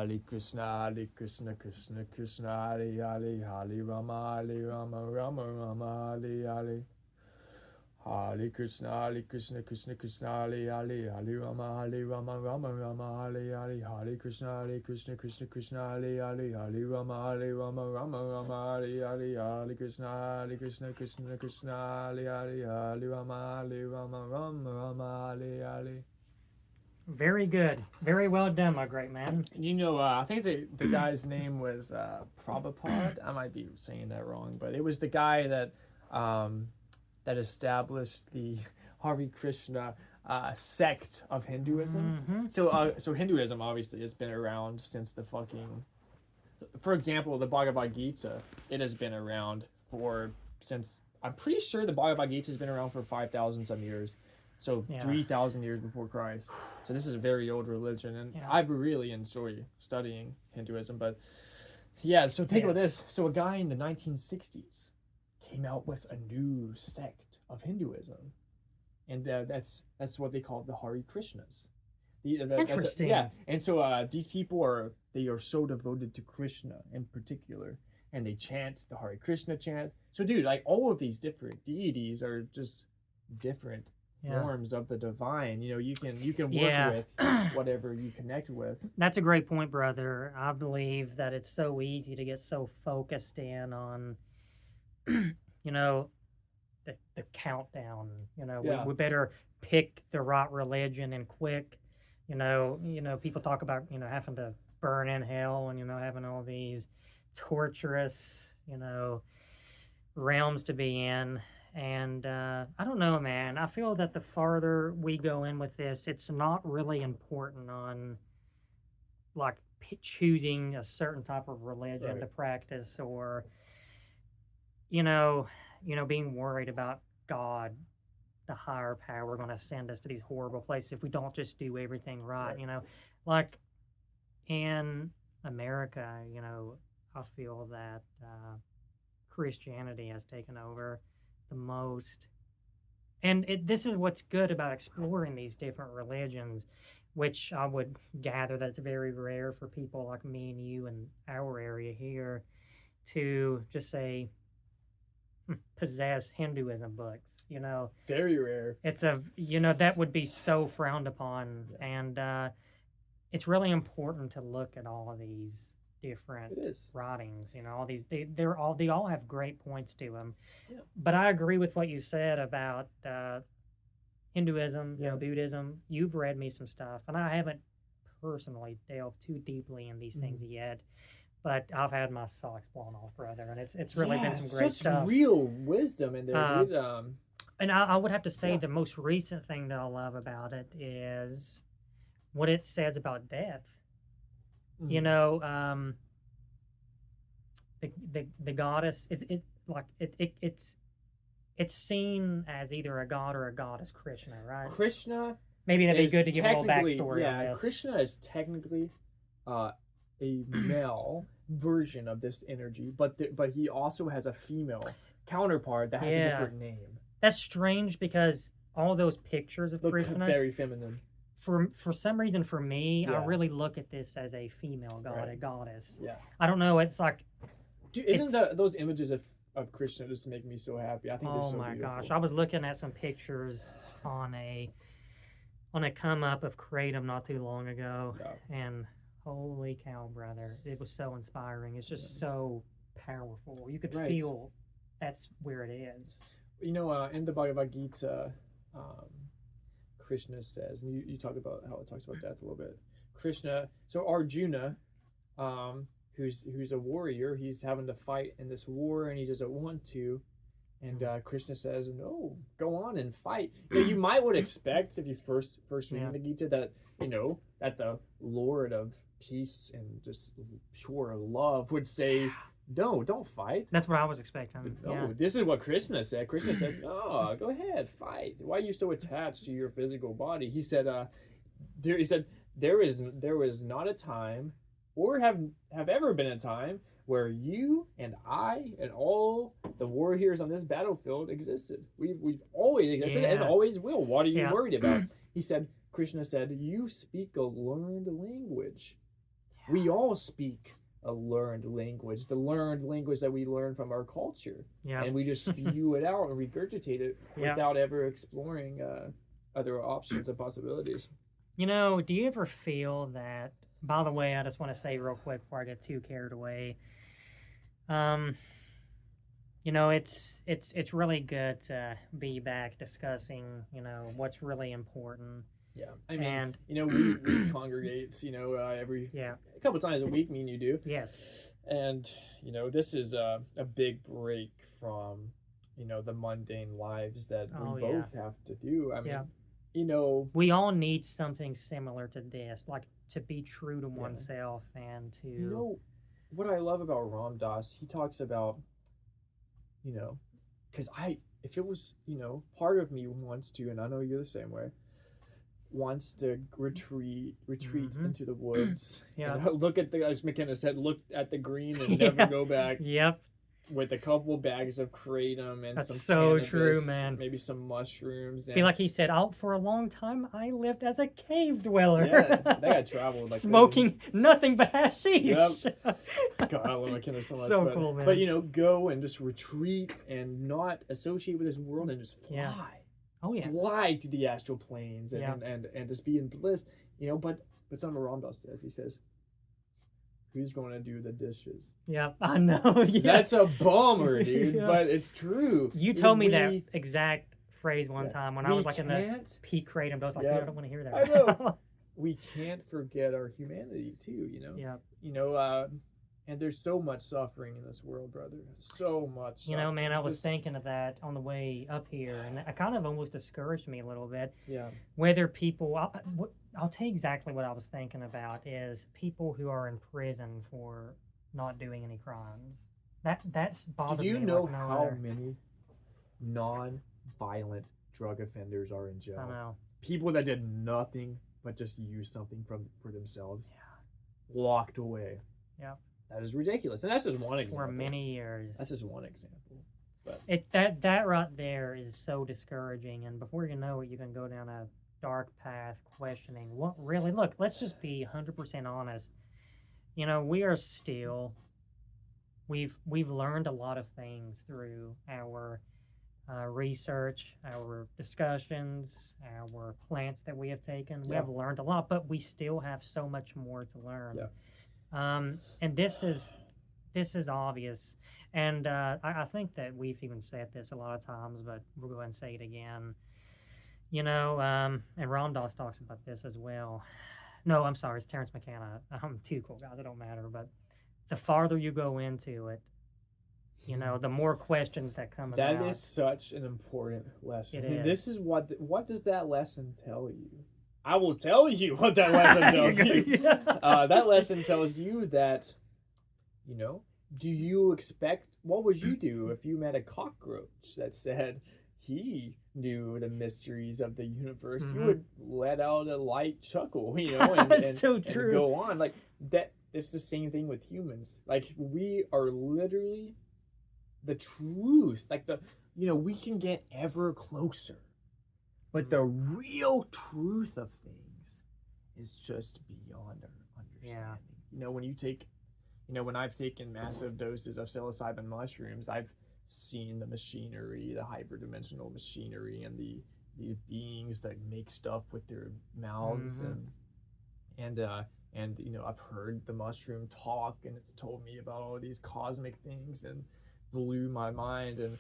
Hare Krishna, Krishna Krishna, Hare Hare, Hare Rama, Rama Rama, Hare Hare. Hare Krishna, Krishna Krishna, Hare Hare, Hare Rama, Rama Rama, Hare Hare. Hare Krishna, Krishna Krishna, Hare Hare, Hare Rama, Rama Rama, Hare Hare. Hare Krishna, Krishna Krishna, Hare Hare, Hare Rama, Rama Rama, Hare Hare. Very good. Very well done, my great man. And I think the guy's name was Prabhupada. I might be saying that wrong, but it was the guy that established the Hare Krishna sect of Hinduism. Mm-hmm. So Hinduism obviously has been around since the fucking. For example, the Bhagavad Gita, it has been around since. I'm pretty sure the Bhagavad Gita has been around for 5,000 some years. So 3,000 years before Christ. So this is a very old religion, and I really enjoy studying Hinduism. But yeah, so think about this. So a guy in the 1960s came out with a new sect of Hinduism, and that's what they call the Hare Krishnas. Interesting. And so these people are so devoted to Krishna in particular, and they chant the Hare Krishna chant. So dude, like all of these different deities are just different forms of the divine. You can work with whatever you connect with. That's a great point, brother. I believe that it's so easy to get so focused in on the countdown. We better pick the right religion and quick. People talk about having to burn in hell and having all these torturous realms to be in. And I don't know, man. I feel that the farther we go in with this, it's not really important on like choosing a certain type of religion to practice, or being worried about God, the higher power, going to send us to these horrible places if we don't just do everything right. Like in America, I feel that Christianity has taken over the most, and this is what's good about exploring these different religions, which I would gather that's very rare for people like me and you in our area here to just say possess Hinduism books. Very rare. It's that would be so frowned upon, and it's really important to look at all of these different writings. All these they all have great points to them. But I agree with what you said about Hinduism, Buddhism. You've read me some stuff, and I haven't personally delved too deeply in these things yet. But I've had my socks blown off, brother, and it's really been some great stuff. Such real wisdom in there, dude. And I would have to say the most recent thing that I love about it is what it says about death. The goddess it's seen as either a god or a goddess, Krishna, right? Krishna. Maybe that'd be good to give a little backstory. Yeah, Krishna is technically a male version of this energy, but he also has a female counterpart that has a different name. That's strange because all those pictures of look Krishna very feminine. For some reason, for me, I really look at this as a female god, a goddess. Yeah. I don't know. It's like, dude, isn't those images of Krishna just make me so happy? I think they're so beautiful. Oh my gosh! I was looking at some pictures on a come up of Kratom not too long ago, and holy cow, brother, it was so inspiring. It's just so powerful. You could feel that's where it is. In the Bhagavad Gita, Krishna says, and you talk about how it talks about death a little bit. Krishna, so Arjuna, who's a warrior, he's having to fight in this war, and he doesn't want to. And Krishna says, "No, go on and fight." You might would expect if you first reading the Gita that that the Lord of peace and just pure love would say, "No, don't fight." That's what I was expecting. But no, this is what Krishna said. Krishna said, "No, go ahead, fight. Why are you so attached to your physical body?" He said, there was not a time, or have ever been a time, where you and I and all the warriors on this battlefield existed. We've always existed and always will. What are you worried about? He said, Krishna said, "You speak a learned language." We all speak a learned language, the learned language that we learn from our culture. Yeah. And we just spew it out and regurgitate it without ever exploring other options and possibilities. You know, do you ever feel that, by the way, I just want to say real quick before I get too carried away, you know, it's really good to be back discussing, you know, what's really important. Yeah, I mean, and you know, we congregate, you know, every a couple times a week. Me and you do. Yes. And you know, this is a big break from, you know, the mundane lives that we both have to do. I mean, you know, we all need something similar to this, like to be true to oneself and to. You know, what I love about Ram Dass, he talks about, you know, because if it was, you know, part of me wants to, and I know you're the same way, wants to retreat into the woods. Yeah. You know, look at as McKenna said, look at the green and never go back. Yep. With a couple bags of kratom and That's some so cannabis, true, man. Maybe some mushrooms. And be like he said, for a long time I lived as a cave dweller. Yeah, that guy traveled like smoking nothing but hashish. Yep. God, I love McKenna so much. So cool, man. But you know, go and just retreat and not associate with this world and just fly. Yeah. Oh yeah. Fly to the astral planes and just be in bliss. You know, but some of Ram Dass says, he says, who's going to do the dishes? Yeah, I know. Yeah. That's a bummer, dude. But it's true. You told me that exact phrase one time when I was like in the peak kratom. I was like, I don't want to hear that. I know. We can't forget our humanity too. You know. Yeah. You know, and there's so much suffering in this world, brother. So much. You know, man, I was thinking of that on the way up here, and it kind of almost discouraged me a little bit. Yeah. Whether people, I'll tell you exactly what I was thinking about is people who are in prison for not doing any crimes. That's bothered me. Do you know how many non-violent drug offenders are in jail? I know. People that did nothing but just use something for themselves. Yeah. Locked away. Yeah. That is ridiculous, and that's just one example. For many years. That's just one example. But that right there is so discouraging, and before you know it, you can go down a dark path, questioning what really. Look, let's just be 100% honest. You know, we are still. We've learned a lot of things through our research, our discussions, our plants that we have taken. We have learned a lot, but we still have so much more to learn. Yeah. And this is obvious, and I think that we've even said this a lot of times, but we'll go ahead and say it again. You know, and Ram Dass talks about this as well. No, I'm sorry, it's Terrence McKenna. I'm too cool, guys. It don't matter, but the farther you go into it, you know, the more questions that come about. That is such an important lesson. It is. This is what does that lesson tell you? I will tell you what that lesson tells you. That lesson tells you that, you know, what would you do if you met a cockroach that said he knew the mysteries of the universe? Mm-hmm. You would let out a light chuckle, you know, and so true. And go on. Like that. It's the same thing with humans. Like we are literally the truth. Like we can get ever closer. But the real truth of things is just beyond our understanding. Yeah. You know, when I've taken massive doses of psilocybin mushrooms, I've seen the machinery, the hyperdimensional machinery, and these beings that make stuff with their mouths, and you know, I've heard the mushroom talk, and it's told me about all these cosmic things, and blew my mind, and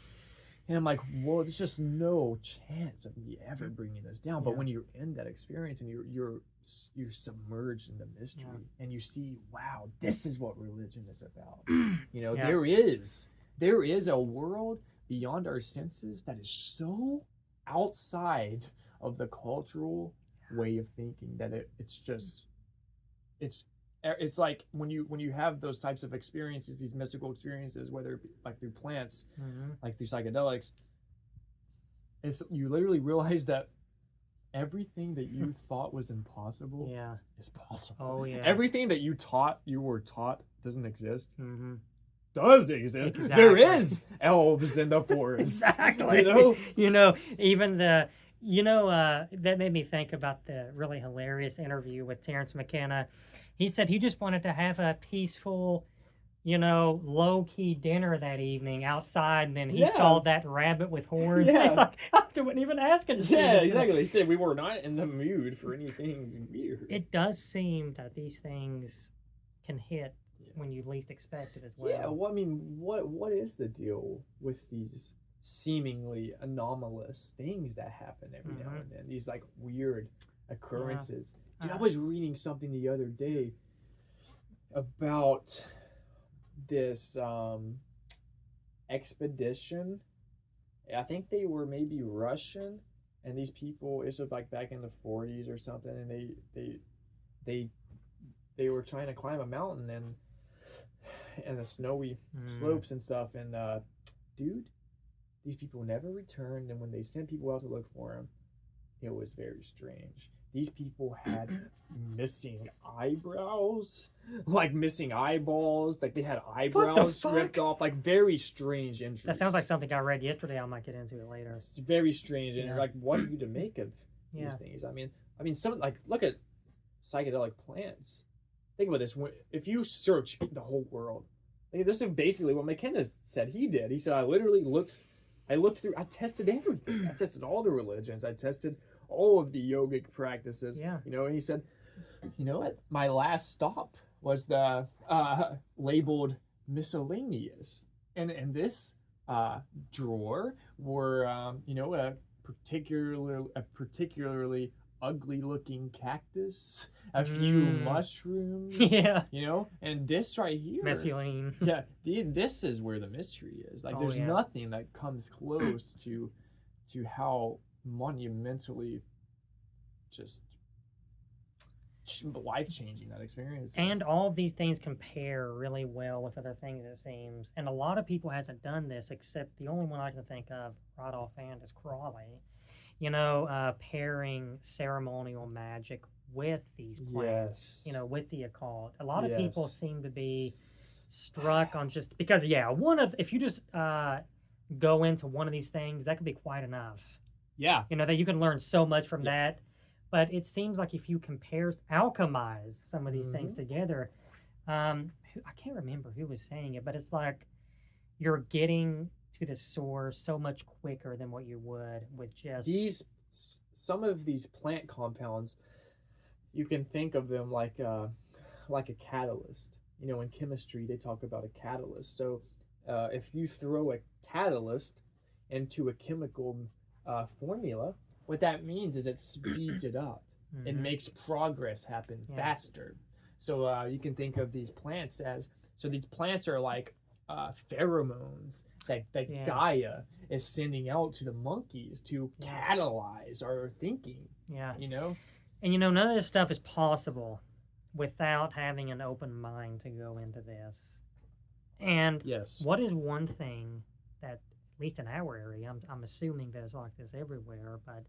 I'm like, whoa, there's just no chance of me ever bringing this down. But when you're in that experience and you're submerged in the mystery, and you see, wow, this is what religion is about. You know, there is a world beyond our senses that is so outside of the cultural way of thinking that it's like when you have those types of experiences, these mystical experiences, whether it be like through plants, like through psychedelics, you literally realize that everything that you thought was impossible is possible. Oh yeah. Everything that you were taught doesn't exist. Does exist. Exactly. There is elves in the forest. Exactly. You know, even that made me think about the really hilarious interview with Terrence McKenna. He said he just wanted to have a peaceful, you know, low key dinner that evening outside, and then he saw that rabbit with horns. Yeah. It's like, I wasn't even asking to see Yeah, this exactly. He said we were not in the mood for anything weird. It does seem that these things can hit when you least expect it as well. Yeah, well, I mean, what is the deal with these seemingly anomalous things that happen every now and then? These like weird occurrences. Dude, I was reading something the other day about this expedition. I think they were maybe Russian, and these people, it was like back in the 40s or something, and they were trying to climb a mountain and the snowy slopes and stuff, and dude, these people never returned, and when they sent people out to look for them, it was very strange. These people had missing eyebrows, like missing eyeballs, like they had eyebrows ripped off, like very strange injuries. That sounds like something I read yesterday. I might get into it later. It's very strange, and like, what are you to make of these things? I mean, some, like, look at psychedelic plants. Think about this. If you search the whole world, this is basically what McKenna said he did. He said, I literally looked through, I tested everything. I tested all the religions. I tested all of the yogic practices. Yeah. You know, and he said, you know what? My last stop was the labeled miscellaneous. And in this drawer were, you know, a particularly ugly looking cactus, a few mushrooms, you know, and this right here, mescaline. Yeah, this is where the mystery is. Like, there's nothing that comes close to how monumentally just life-changing that experience is. And all of these things compare really well with other things, it seems, and a lot of people hasn't done this, except the only one I can think of right offhand is Crawley. You know, pairing ceremonial magic with these plants, you know, with the occult. A lot of people seem to be struck on just because, if you just go into one of these things, that could be quite enough. Yeah. You know, that you can learn so much from that. But it seems like if you alchemize some of these things together, I can't remember who was saying it, but it's like you're getting to the source so much quicker than what you would with just some of these plant compounds. You can think of them like a catalyst. You know, in chemistry they talk about a catalyst. So if you throw a catalyst into a chemical formula, what that means is it speeds it up. It makes progress happen faster. So you can think of these plants as, these plants are like pheromones that Gaia is sending out to the monkeys to catalyze our thinking. Yeah. You know? And you know, none of this stuff is possible without having an open mind to go into this. And what is one thing that, at least in our area, I'm assuming that it's like this everywhere, but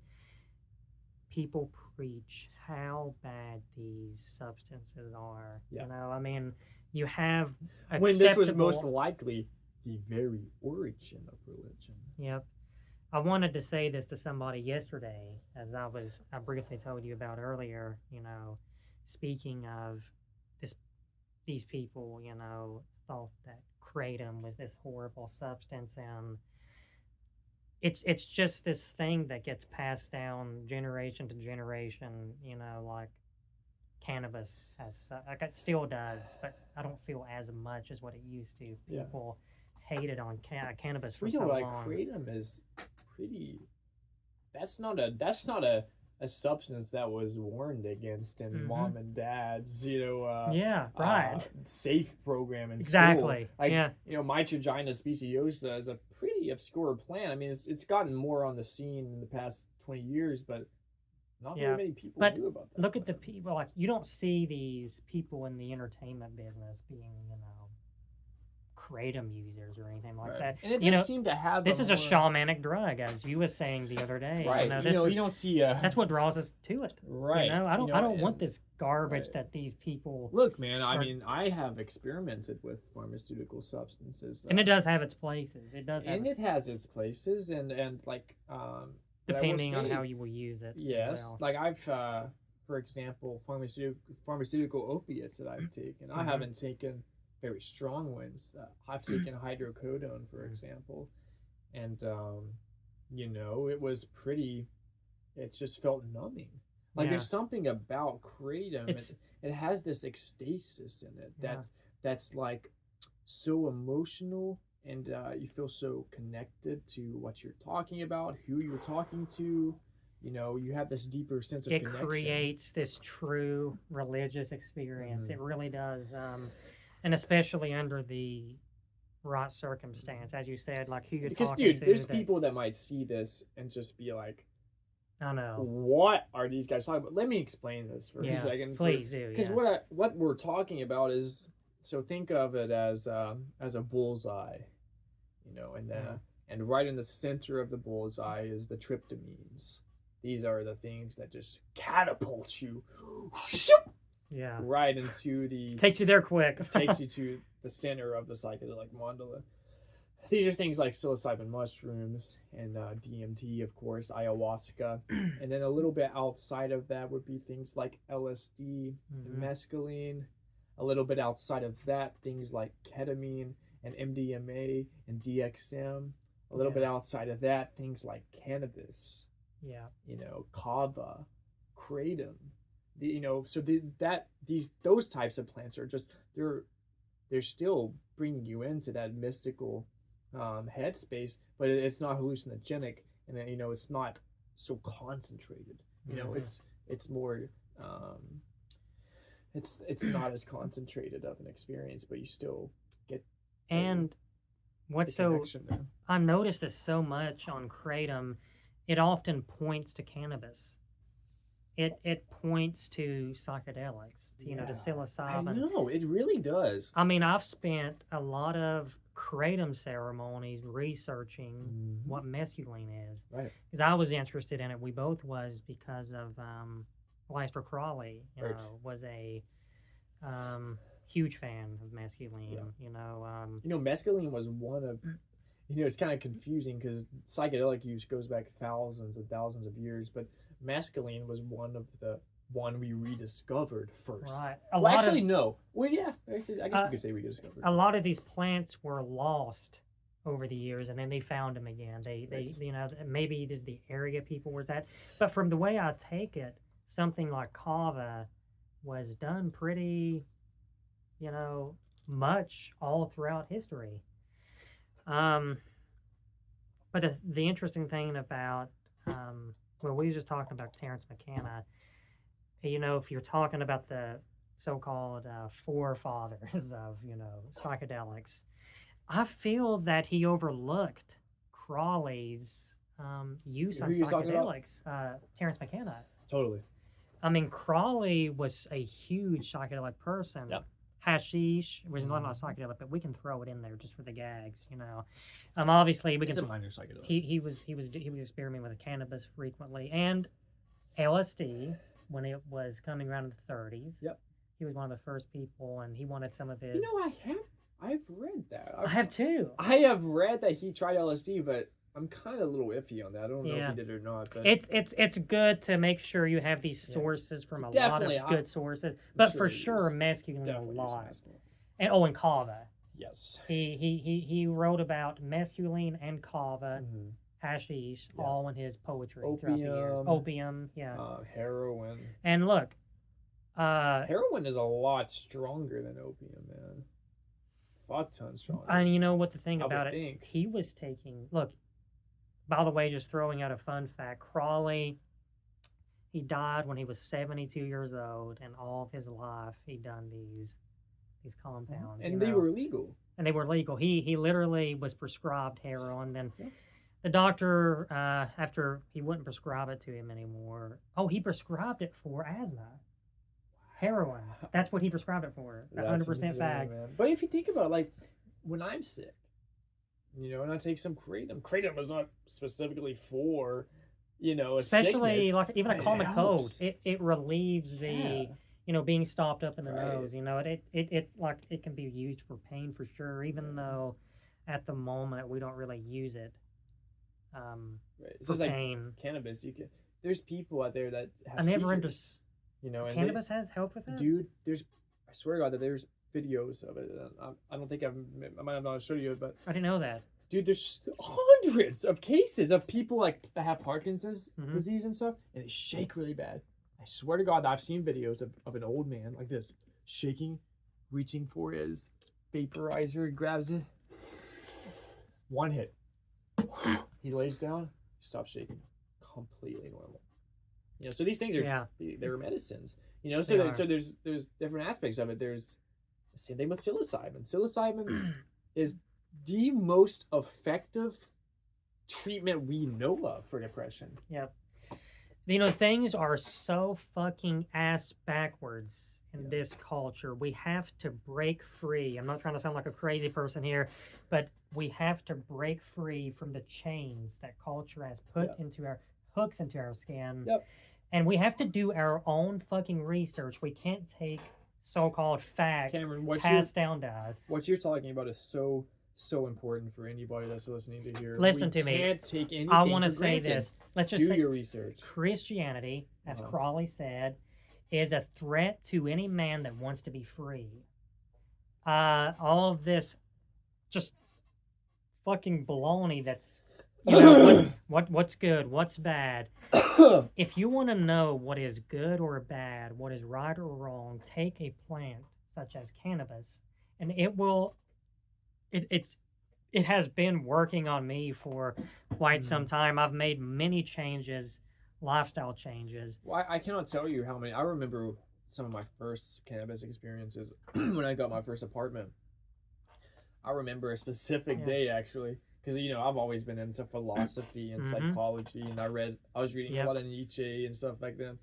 people preach how bad these substances are. You know, I mean, you have when this was most likely the very origin of religion. Yep. I wanted to say this to somebody yesterday, as I briefly told you about earlier, you know, speaking of these people, you know, thought that kratom was this horrible substance, and it's just this thing that gets passed down generation to generation, you know, like cannabis like it still does, but I don't feel as much as what it used to. People hated on cannabis for so long. Kratom is pretty. That's not a substance that was warned against in mom and dad's, you know, safe program in school. Like, you know, Mitragina speciosa is a pretty obscure plant. I mean, it's gotten more on the scene in the past 20 years, but not very many people knew about that. Look at the people, like, you don't see these people in the entertainment business being, you know, kratom users or anything like that. And it does seem to have this is a shamanic drug, as you were saying the other day. Right. You know, you don't see that's what draws us to it. Right. You know, I don't want this garbage that these people. Look, man, I mean, I have experimented with pharmaceutical substances. And it does have its places. It does have it has its places, and like depending on how you will use it. Yes. Well. Like I've for example, pharmaceutical opiates that I've taken. I haven't taken very strong ones. I've taken hydrocodone, for example, and it was pretty. It just felt numbing. Like there's something about kratom. It has this ecstasis in it that's like so emotional, and you feel so connected to what you're talking about, who you're talking to. You have this deeper sense of connection. It creates this true religious experience. It really does, and especially under the right circumstance, as you said, like who you're because, talking dude, to. there's people that might see this and just be like, I know. What are these guys talking about? Let me explain this for a second. Please do. Because what we're talking about is, so think of it as a bullseye, and right in the center of the bullseye is the tryptamines. These are the things that just catapult you, right into the. Takes you there quick. Takes you to the center of the psychedelic mandala. These are things like psilocybin mushrooms and DMT, of course, ayahuasca. And then a little bit outside of that would be things like LSD and mescaline. A little bit outside of that, things like ketamine and MDMA and DXM. A little bit outside of that, things like cannabis. Kava, kratom. Those types of plants are just they're still bringing you into that mystical headspace, but it's not hallucinogenic, and it's not so concentrated. It's more it's not as concentrated of an experience, but you still get. And what's so I noticed this so much on kratom, it often points to cannabis. It points to psychedelics, to psilocybin. I know, it really does. I mean, I've spent a lot of kratom ceremonies researching what mescaline is. Right. Because I was interested in it. We both was because of Lester Crawley, was a huge fan of mescaline. Mescaline was one of. It's kind of confusing because psychedelic use goes back thousands and thousands of years, but mescaline was one we rediscovered first. Right. No. Well, yeah. I guess we could say rediscovered. A lot of these plants were lost over the years, and then they found them again. They maybe it is the area people was at, but from the way I take it, something like kava was done pretty, much all throughout history. But the interesting thing about, we were just talking about Terence McKenna, if you're talking about the so-called forefathers of, psychedelics, I feel that he overlooked Crawley's use on psychedelics. Terence McKenna. Totally. I mean, Crawley was a huge psychedelic person. Yep. Hashish was not a psychedelic, but we can throw it in there just for the gags, Obviously, we it's can. A minor psychedelic. He was experimenting with cannabis frequently, and LSD when it was coming around in the 30s. Yep. He was one of the first people, and he wanted some of his. I've read that. I have too. I have read that he tried LSD, but I'm kind of a little iffy on that. I don't know if he did or not. But it's good to make sure you have these sources from a lot of good sources. But for sure, mescaline a lot. And kava. Yes. He wrote about mescaline and kava, hashish, all in his poetry throughout the years. Opium, heroin. And look, heroin is a lot stronger than opium, man. Fuck ton stronger. And you know what the thing about it? He was taking. Look, by the way, just throwing out a fun fact, Crawley, he died when he was 72 years old, and all of his life he'd done these compounds. And they were legal. And they were legal. He literally was prescribed heroin. Then the doctor, after he wouldn't prescribe it to him anymore, he prescribed it for asthma. Heroin. That's what he prescribed it for. 100% fact. Man. But if you think about it, like, when I'm sick, and I take some kratom. Kratom is not specifically for, especially sickness. Like even a common cold. It relieves the, being stopped up in the nose. It can be used for pain for sure. Even though, at the moment we don't really use it. For pain. Like cannabis, there's people out there that have seizures. You know, and Cannabis has helped with that? dude, I swear to God that there's videos of it. I don't think I might have not showed you, but I didn't know that. dude, there's hundreds of cases of people like that have Parkinson's disease and stuff, and they shake really bad. I swear to God, I've seen videos of an old man like this, shaking, reaching for his vaporizer, grabs it, one hit, he lays down, stops shaking, completely normal. You know, so these things are they're medicines. You know, so there's different aspects of it. There's the same thing with psilocybin. Psilocybin is the most effective treatment we know of for depression. Yep. You know, things are so fucking ass backwards in this culture. We have to break free. I'm not trying to sound like a crazy person here, but we have to break free from the chains that culture has put into our hooks into our skin. Yep. And we have to do our own fucking research. We can't take so-called facts passed down to us. What you're talking about is so important for anybody that's listening to hear. Listen to me. We can't take anything I want to for say granted. this. Let's just say your research. Christianity, as Crawley said, is a threat to any man that wants to be free. All of this just fucking baloney that's, you know, what's good, what's bad. If you want to know what is good or bad, what is right or wrong, take a plant such as cannabis, and it has been working on me for quite some time. I've made many changes, lifestyle changes. Well, I cannot tell you how many. I remember some of my first cannabis experiences when I got my first apartment. I remember a specific day actually, because you know I've always been into philosophy and psychology, and I was reading a lot of Nietzsche and stuff back then.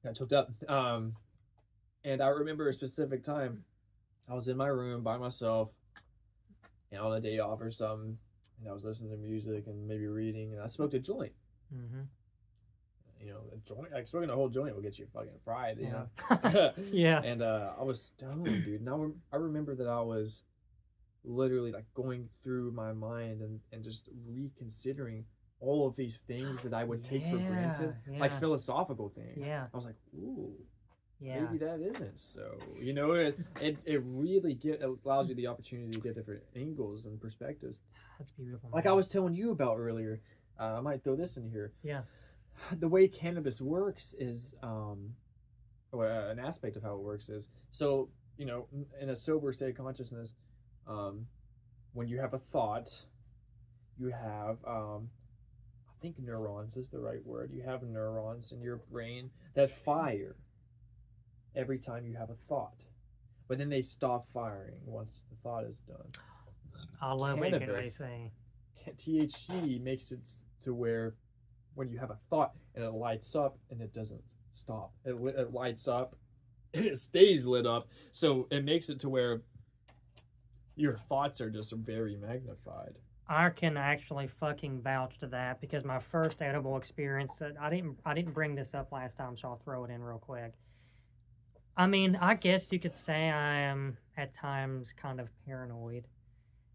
Got choked up. And I remember a specific time. I was in my room by myself, and on a day off or something, and I was listening to music and maybe reading, and I smoked a joint. You know, a joint, like smoking a whole joint will get you fucking fried, you know? Yeah. And I was stoned, dude. And I remember that I was literally like going through my mind and just reconsidering all of these things that I would take for granted, like philosophical things. Yeah. I was like, ooh. Yeah. Maybe that isn't so. You know, it really allows you the opportunity to get different angles and perspectives. That's beautiful. Like I was telling you about earlier, I might throw this in here. Yeah. The way cannabis works is, or an aspect of how it works is, so you know, in a sober state of consciousness, when you have a thought, you have, I think neurons is the right word. You have neurons in your brain that fire every time you have a thought, but then they stop firing once the thought is done. I love what I say. THC makes it to where when you have a thought and it lights up and it doesn't stop, it lights up and it stays lit up, so it makes it to where your thoughts are just very magnified. I can actually fucking vouch to that because my first edible experience, I didn't bring this up last time, so I'll throw it in real quick. I mean, I guess you could say I am at times kind of paranoid,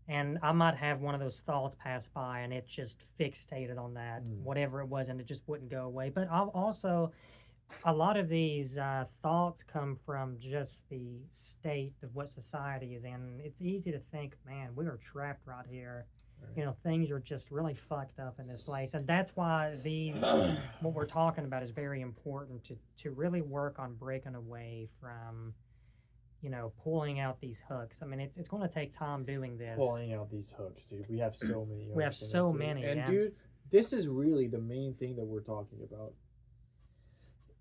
and I might have one of those thoughts pass by and it just fixated on that, whatever it was, and it just wouldn't go away. But I've also, a lot of these thoughts come from just the state of what society is in. It's easy to think, man, we are trapped right here. Right. You know, things are just really fucked up in this place. And that's why what we're talking about is very important to really work on breaking away from, you know, pulling out these hooks. I mean, it's going to take time doing this. Pulling out these hooks, dude. We have so many. We have so many. And dude, this is really the main thing that we're talking about.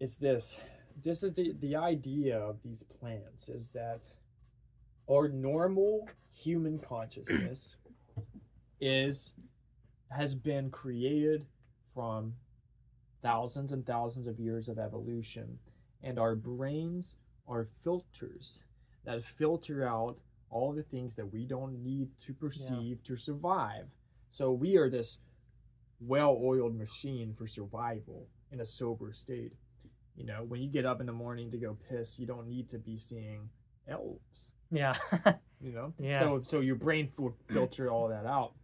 It's this. This is the idea of these plants is that our normal human consciousness has been created from thousands and thousands of years of evolution, and our brains are filters that filter out all the things that we don't need to perceive to survive. So we are this well-oiled machine for survival in a sober state. You know, when you get up in the morning to go piss, you don't need to be seeing elves. Yeah. You know? Yeah. So your brain would filter all that out.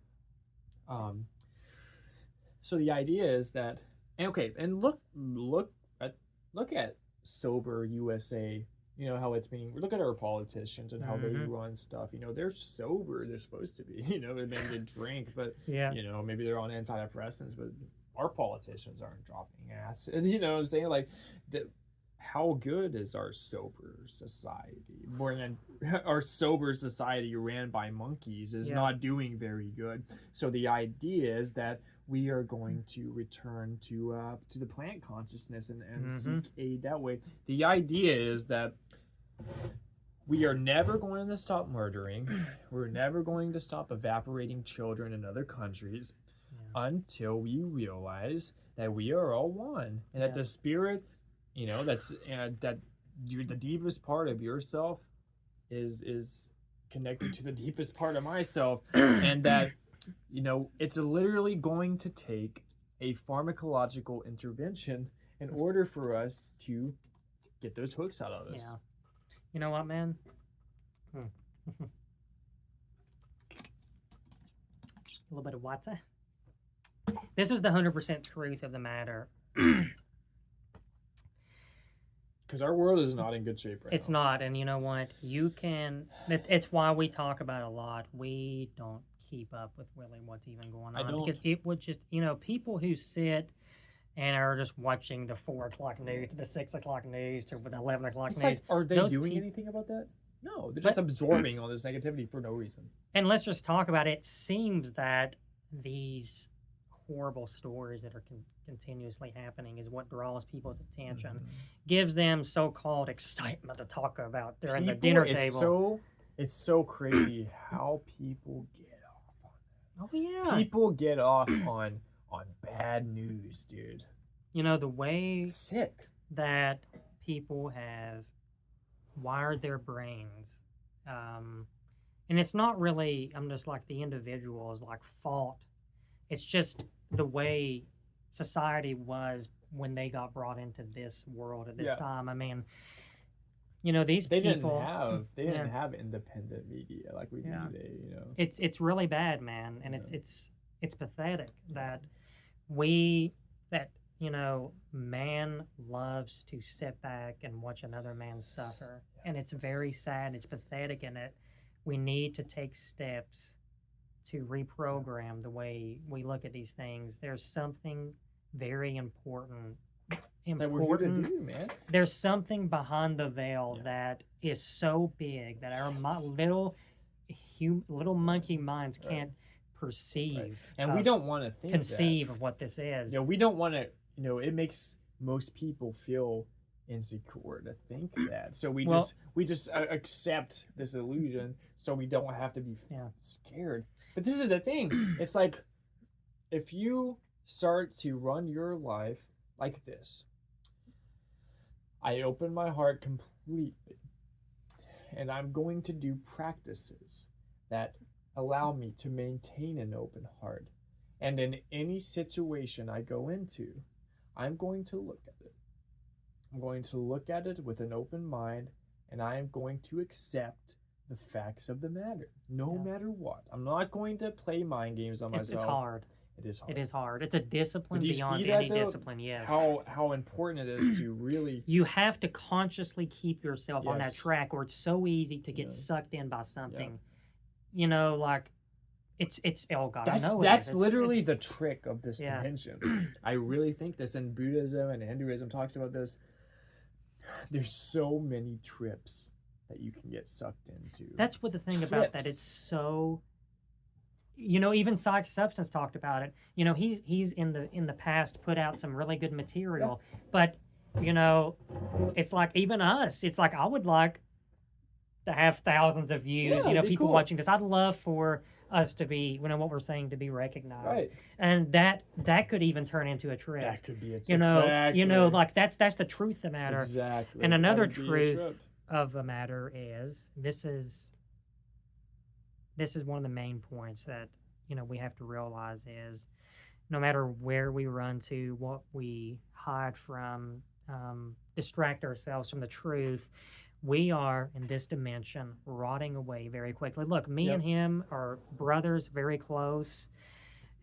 So the idea is that And okay, and look at sober USA. You know how it's being. Look at our politicians and how they Mm-hmm. run stuff. You know, they're sober. They're supposed to be. You know, they maybe they drink, but Yeah. you know, maybe they're on antidepressants. But our politicians aren't dropping acid. You know what I'm saying? Like, the, how good is our sober society? More than our sober society ran by monkeys is Yeah. not doing very good. So the idea is that we are going to return to the plant consciousness and Mm-hmm. seek aid that way. The idea is that we are never going to stop murdering. We're never going to stop evaporating children in other countries Yeah. until we realize that we are all one and that Yeah. the spirit, you know, that the deepest part of yourself is connected to the deepest part of myself, and that, you know, it's literally going to take a pharmacological intervention in order for us to get those hooks out of us. Yeah. You know what, man? A little bit of water. This is the 100% truth of the matter. Because our world is not in good shape right It's now. not, and you know what? You can. It's why we talk about it a lot. We don't keep up with really what's even going I on don't. because it would just, people who sit and are just watching the 4 o'clock news, to the 6 o'clock news, to the 11 o'clock It's news. like, are they those doing peop- anything about that? No, they're just But- absorbing all this negativity for no reason. And let's just talk about it. It seems that these horrible stories that are continuously happening is what draws people's attention, gives them so-called excitement to talk about during the dinner table. It's so crazy how people get off on that. Oh yeah. People get off on bad news, dude. You know, the way It's sick. that people have wired their brains, and it's not really, I'm just like the individual is like fault. It's just the way society was when they got brought into this world at this Yeah. time. I mean, these They people. didn't have independent media like we do Yeah. today, you know. It's really bad, man, and Yeah. it's pathetic that man loves to sit back and watch another man suffer, and it's very sad. It's pathetic, and it we need to take steps to reprogram the way we look at these things. There's something very important. That we're here to do, man. There's something behind the veil Yeah. that is so big that our little monkey minds can't perceive. And we don't want to conceive of what this is. We don't want to. It makes most people feel insecure to think that. So we just accept this illusion, so we don't have to be scared. But this is the thing. It's like, if you start to run your life like this, I open my heart completely, and I'm going to do practices that allow me to maintain an open heart. And in any situation I go into, I'm going to look at it. I'm going to look at it with an open mind, and I am going to accept the facts of the matter, no matter what. I'm not going to play mind games on myself. It's hard. It is hard. It is hard. It's a discipline Do you beyond see that, any though? discipline, yes. How important it is to really... You have to consciously keep yourself on that Yes. track, or it's so easy to get Yeah. sucked in by something. Like it's oh god, I know that's it is. literally the trick of this Yeah. dimension. I really think this, and Buddhism and Hinduism talks about this. There's so many trips that you can get sucked into. That's what the thing about that. It's so. Even Psych Substance talked about it. He's in the past put out some really good material, but it's like even us. It's like I would like to have thousands of views. Yeah, People cool. watching this. I'd love for us to be, what we're saying, to be recognized, Right. and that could even turn into a trip. That could be a trip. Exactly. Like that's the truth of the matter. Exactly. And another That would be a truth trip. of the matter is this is one of the main points that we have to realize is no matter where we run to, what we hide from, distract ourselves from the truth, we are in this dimension rotting away very quickly. Look, me and him are brothers, very close.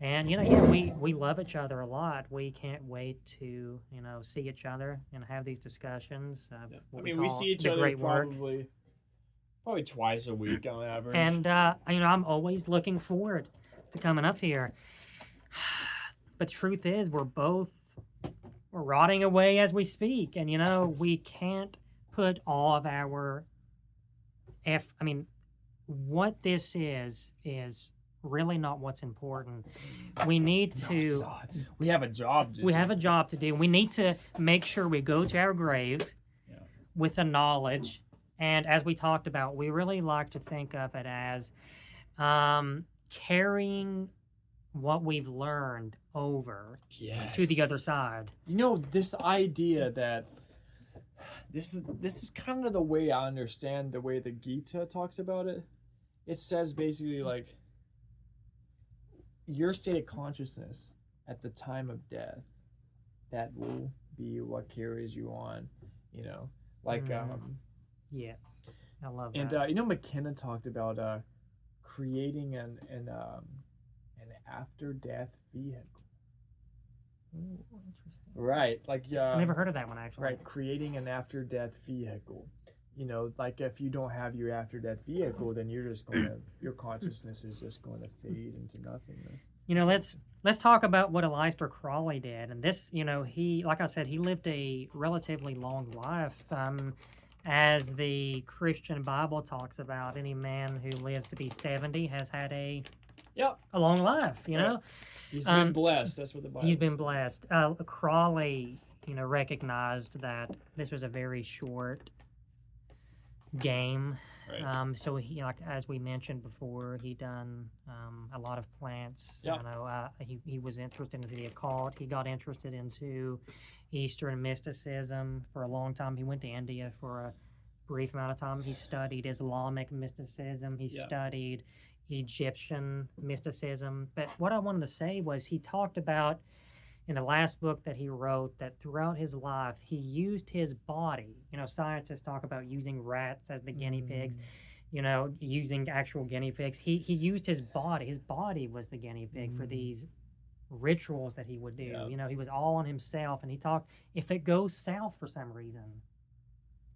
And yeah, we love each other a lot. We can't wait to see each other and have these discussions. Yeah. I What we mean, we see call each the other great work. probably twice a week on average. And I'm always looking forward to coming up here. But truth is, we're rotting away as we speak, and we can't put all of our I mean, what this is really not what's important. We need to. We have a job to We do. have a job to do. We need to make sure we go to our grave with the knowledge. And as we talked about, we really like to think of it as carrying what we've learned over to the other side. This idea that this is kind of the way I understand the way the Gita talks about it. It says basically like your state of consciousness at the time of death, that will be what carries you on, like yeah, I love and that. McKenna talked about creating an after death vehicle. Ooh, interesting. Right, like I never heard of that one actually. Right, creating an after death vehicle. Like if you don't have your after death vehicle, then you're just going to your consciousness is just going to fade into nothingness. Let's talk about what Aleister Crowley did. And this, he, like I said, he lived a relatively long life. As the Christian Bible talks about, any man who lives to be 70 has had a long life. He's been blessed. That's what the Bible He's been says. blessed. Crowley, recognized that this was a very short game. Right. So he, like as we mentioned before, he done a lot of plants. Yep. He was interested in the occult. He got interested into Eastern mysticism for a long time. He went to India for a brief amount of time. He studied Islamic mysticism. He studied Egyptian mysticism. But what I wanted to say was he talked about in the last book that he wrote that throughout his life he used his body. Scientists talk about using rats as the guinea pigs, using actual guinea pigs. He used his body. His body was the guinea pig for these rituals that he would do. He was all on himself, and he talked, if it goes south for some reason,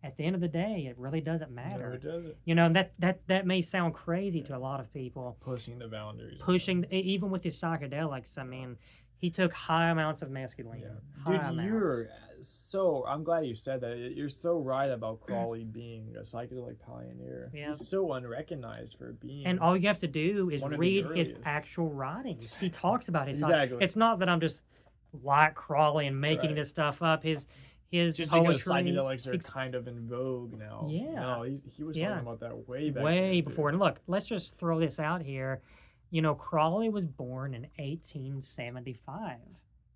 at the end of the day, it really doesn't matter. No, it doesn't. That may sound crazy to a lot of people. Pushing the boundaries. Even with his psychedelics, I mean, he took high amounts of mescaline. Yeah. Dude, I'm glad you said that. You're so right about Crowley being a psychedelic pioneer. Yeah. He's so unrecognized for being. And all you have to do is read his actual writings. Exactly. He talks about his It's not that I'm just like Crowley and making this stuff up. His just poetry, because psychedelics are kind of in vogue now. Yeah. No, he was talking about that way back way before. And look, let's just throw this out here. Crowley was born in 1875.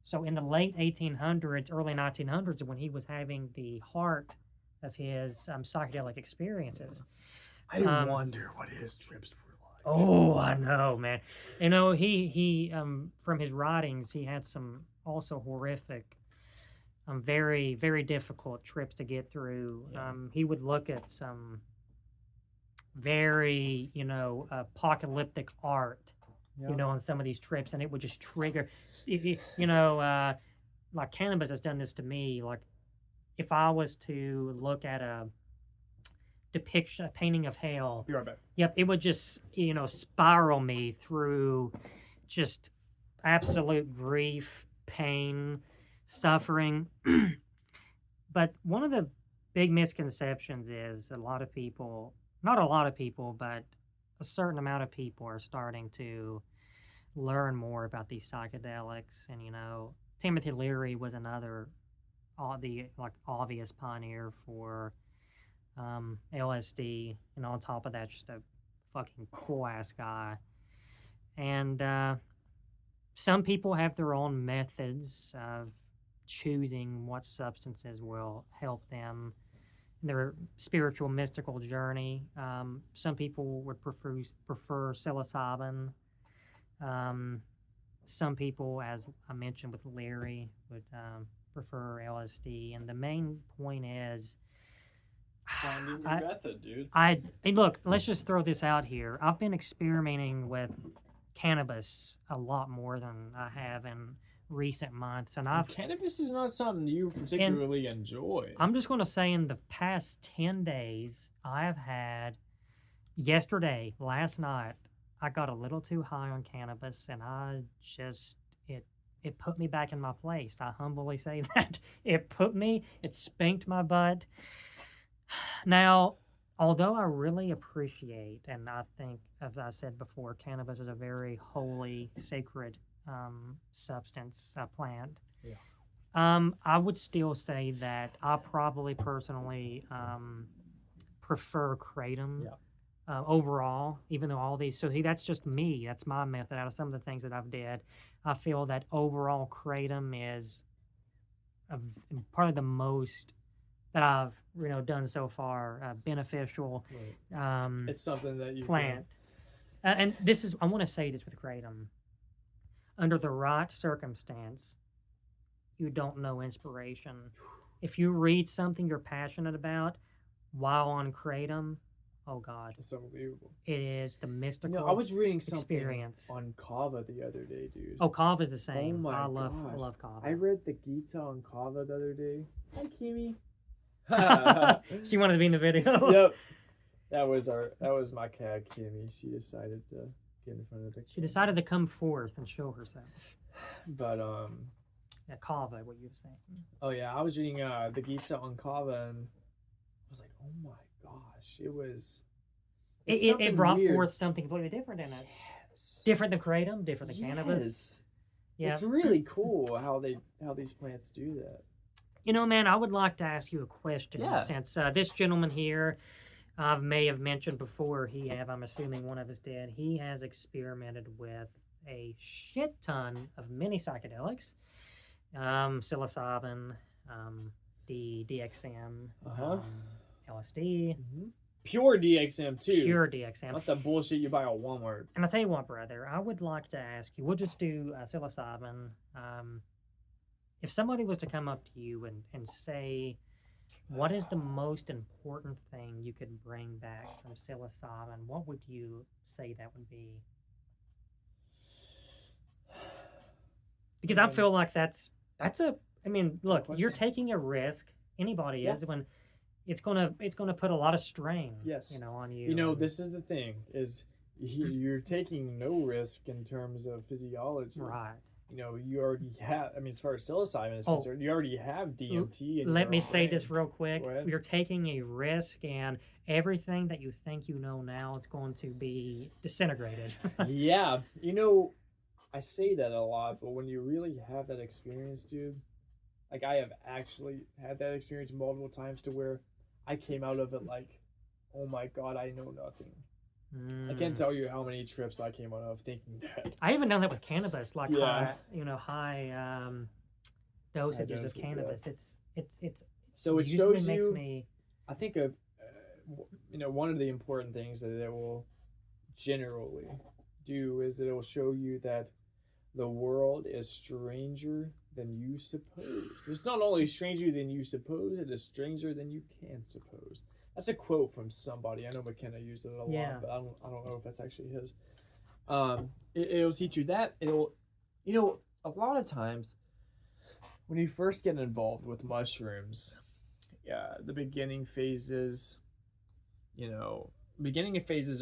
So in the late 1800s, early 1900s, when he was having the heart of his psychedelic experiences. I wonder what his trips were like. Oh, I know, man. He from his writings, he had some also horrific, very, very difficult trips to get through. Yeah. He would look at some very, apocalyptic art, on some of these trips, and it would just trigger, like cannabis has done this to me. Like, if I was to look at a depiction, a painting of hell, be right back. Yep, it would just, spiral me through just absolute grief, pain, suffering. But one of the big misconceptions is not a lot of people, but a certain amount of people are starting to learn more about these psychedelics. And, Timothy Leary was another obvious pioneer for LSD. And on top of that, just a fucking cool-ass guy. And some people have their own methods of choosing what substances will help them their spiritual mystical journey. Some people would prefer psilocybin. Some people, as I mentioned with Larry, would prefer LSD. And the main point is finding your method, dude. Look, let's just throw this out here. I've been experimenting with cannabis a lot more than I have in recent months, and cannabis is not something you particularly enjoy. I'm just going to say, in the past 10 days, I have had last night, I got a little too high on cannabis, and it put me back in my place. I humbly say that it spanked my butt. Now, although I really appreciate, and I think, as I said before, cannabis is a very holy, sacred substance, plant. Yeah. I would still say that I probably personally prefer kratom overall, even though all these. So see, that's just me. That's my method. Out of some of the things that I've did, I feel that overall kratom is probably the most that I've done so far beneficial. Right. It's something that you plant. And this is, I want to say this with kratom. Under the right circumstance, you don't know inspiration. If you read something you're passionate about while on kratom, oh God, it's unbelievable. It is the mystical. I was reading something experience on kava the other day, dude. Oh, kava's the same. Oh my I gosh. love kava. I read the Gita on kava the other day. Hi, Kimi. She wanted to be in the video. Yep. That was my cat, Kimmy. She decided to get in front of the camera. She decided to come forth and show herself. But yeah, kava, what you were saying. Oh yeah, I was reading the Gita on kava, and I was like, oh my gosh, it brought weird. Forth something completely different in it. Yes. Different than kratom, different than cannabis. Yeah. It's really cool how these plants do that. Man, I would like to ask you a question. Yeah. Since this gentleman here, I may have mentioned before, I'm assuming one of us did, he has experimented with a shit ton of many psychedelics. Psilocybin, the DXM, LSD. Mm-hmm. Pure DXM too. Pure DXM. Not the bullshit you buy at Walmart. And I'll tell you what, brother, I would like to ask you, we'll just do psilocybin. If somebody was to come up to you and say, what is the most important thing you could bring back from psilocybin, what would you say that would be? Because I feel like that's look, you're taking a risk. Anybody is, when it's gonna put a lot of strain, on you. This is the thing, is you're taking no risk in terms of physiology. Right. You already have, as far as psilocybin is concerned, you already have DMT. Let me say this real quick. You're taking a risk, and everything that you think you know now, it's going to be disintegrated. Yeah. I say that a lot, but when you really have that experience, dude, like I have actually had that experience multiple times to where I came out of it like, oh my God, I know nothing. I can't tell you how many trips I came out of thinking that. I even done that with cannabis, like high dosages of cannabis. It's so it shows you. Me... I think one of the important things that it will generally do is that it will show you that the world is stranger than you suppose. It's not only stranger than you suppose; it is stranger than you can suppose. That's a quote from somebody. I know McKenna used it a lot, but I don't know if that's actually his. It'll teach you that. It'll, a lot of times when you first get involved with mushrooms, the beginning phases,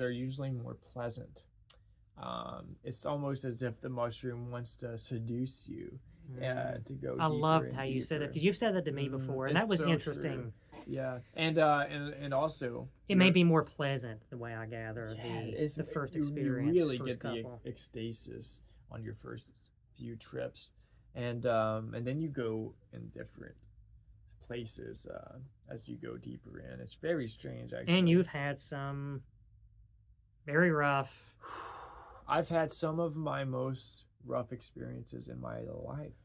are usually more pleasant. It's almost as if the mushroom wants to seduce you to go. I loved how you said it, because you've said that to me before, and that was so interesting. True. Yeah, and also it may be more pleasant the way I gather. It's the first experience. You really get the ecstasis on your first few trips, and then you go in different places as you go deeper in. It's very strange, actually. And you've had some very rough. I've had some of my most rough experiences in my life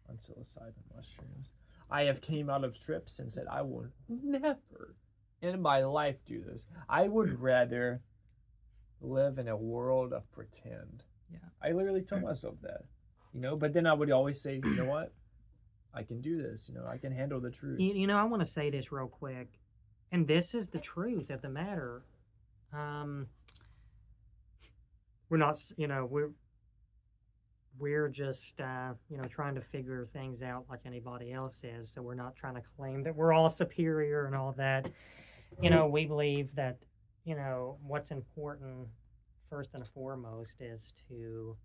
on psilocybin mushrooms. I have came out of trips and said, I will never in my life do this. I would rather live in a world of pretend. Yeah. I literally told myself that, but then I would always say, you know what? I can do this. I can handle the truth. I want to say this real quick, and this is the truth of the matter. we're not, you know, we're just, you know, trying to figure things out like anybody else is. So we're not trying to claim that we're all superior and all that. You know, we believe that, you know, what's important first and foremost is to,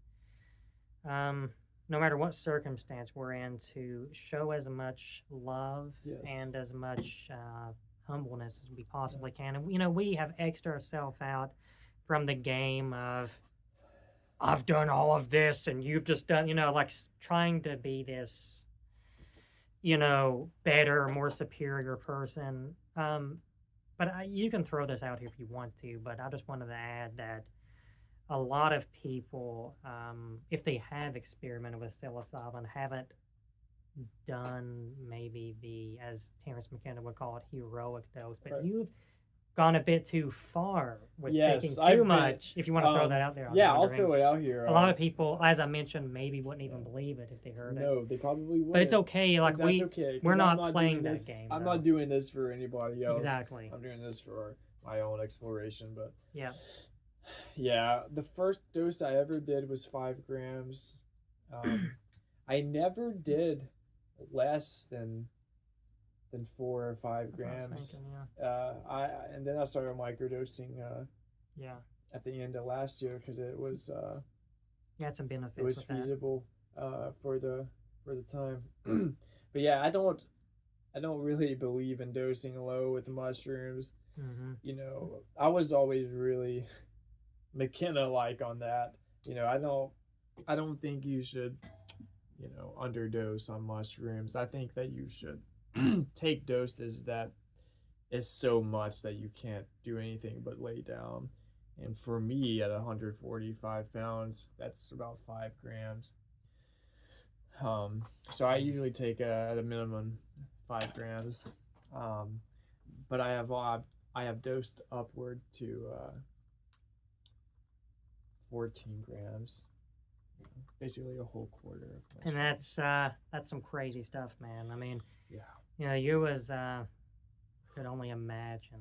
no matter what circumstance we're in, to show as much love Yes. and as much humbleness as we possibly can. And, you know, we have X'd ourselves out from the game of, I've done all of this and you've just done, you know, like trying to be this, you know, better, more superior person. But you can throw this out here if you want to, but I just wanted to add that a lot of people, if they have experimented with psilocybin, haven't done maybe the, as Terrence McKenna would call it, heroic dose, but Right. you've gone a bit too far with Yes, taking I've too been- much. If you want to throw that out there, Yeah, I'll throw it out here. A lot of people, as I mentioned, maybe wouldn't even believe it if they heard it. No, they probably would. But it's okay. Like That's okay. 'Cause we're I'm not playing doing that this, game. I'm though. not doing this for anybody else. Exactly. I'm doing this for my own exploration. But Yeah. yeah, the first dose I ever did was 5 grams. I never did less than 4 or 5 grams. Thinking, yeah. And then I started microdosing. Yeah. At the end of last year because it was You had some benefits. it was with that. feasible for the time. But yeah, I don't really believe in dosing low with mushrooms. Mm-hmm. You know, I was always really McKenna like on that. You know, I don't think you should, you know, underdose on mushrooms. I think that you should take doses that is so much that you can't do anything but lay down. And for me, at 145 pounds, that's about 5 grams. So I usually take at a minimum 5 grams. But I have dosed upward to 14 grams, basically a whole quarter. Of And that's some crazy stuff, man. I mean, yeah, you know, you was could only imagine.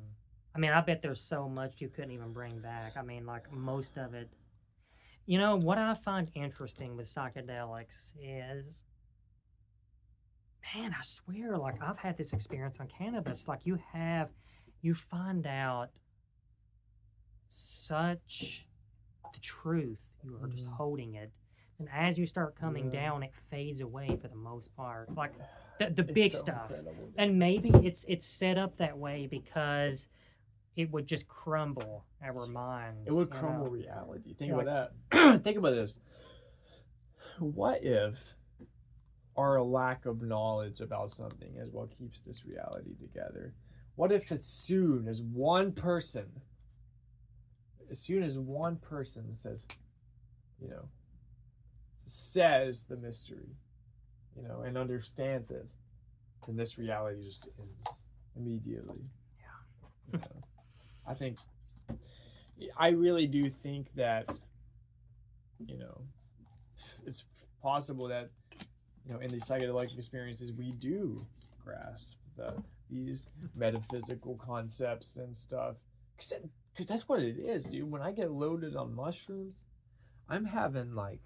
I mean, I bet there's so much you couldn't even bring back. I mean, like most of it. You know, what I find interesting with psychedelics is, man, I swear, like I've had this experience on cannabis. Like you find out such the truth. You are just holding it. And as you start coming down, it fades away for the most part. Like the big so stuff. incredible. And maybe it's set up that way because it would just crumble our minds. It would crumble reality. Think Yeah, about that. Think about this. What if our lack of knowledge about something is what keeps this reality together? What if as soon as one person says, you know, says the mystery, you know, and understands it, then this reality just ends immediately. Yeah. You know, I really do think that, you know, it's possible that, you know, in these psychedelic experiences, we do grasp these metaphysical concepts and stuff. Because that's what it is, dude. When I get loaded on mushrooms, I'm having like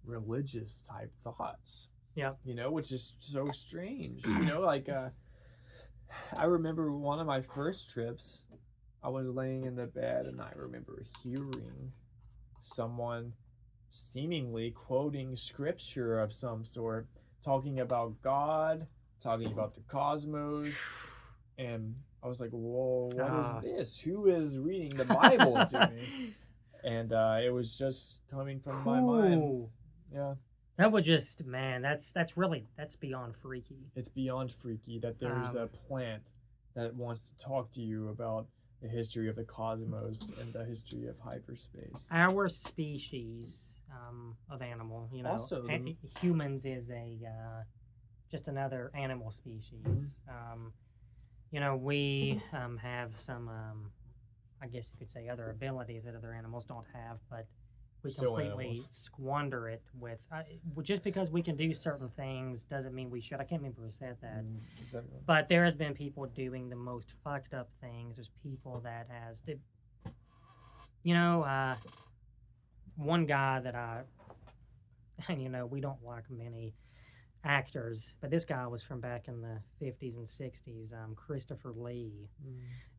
religious type thoughts. Yeah. You know, which is so strange. You know, like I remember one of my first trips, I was laying in the bed and I remember hearing someone seemingly quoting scripture of some sort, talking about God, talking about the cosmos, and I was like, whoa, what is this? Who is reading the Bible to me? And it was just coming from my mind. Yeah. That would just, man, that's beyond freaky. It's beyond freaky that there's a plant that wants to talk to you about the history of the cosmos and the history of hyperspace. Our species of animal, you know, Also, humans is just another animal species. Mm-hmm. You know, we have some, I guess you could say, other abilities that other animals don't have, but we completely squander it with just because we can do certain things doesn't mean we should. I can't remember who said that. Exactly. But there has been people doing the most fucked up things. There's people that you know, one guy that and we don't like many actors, but this guy was from back in the 50s and 60s, Christopher Lee.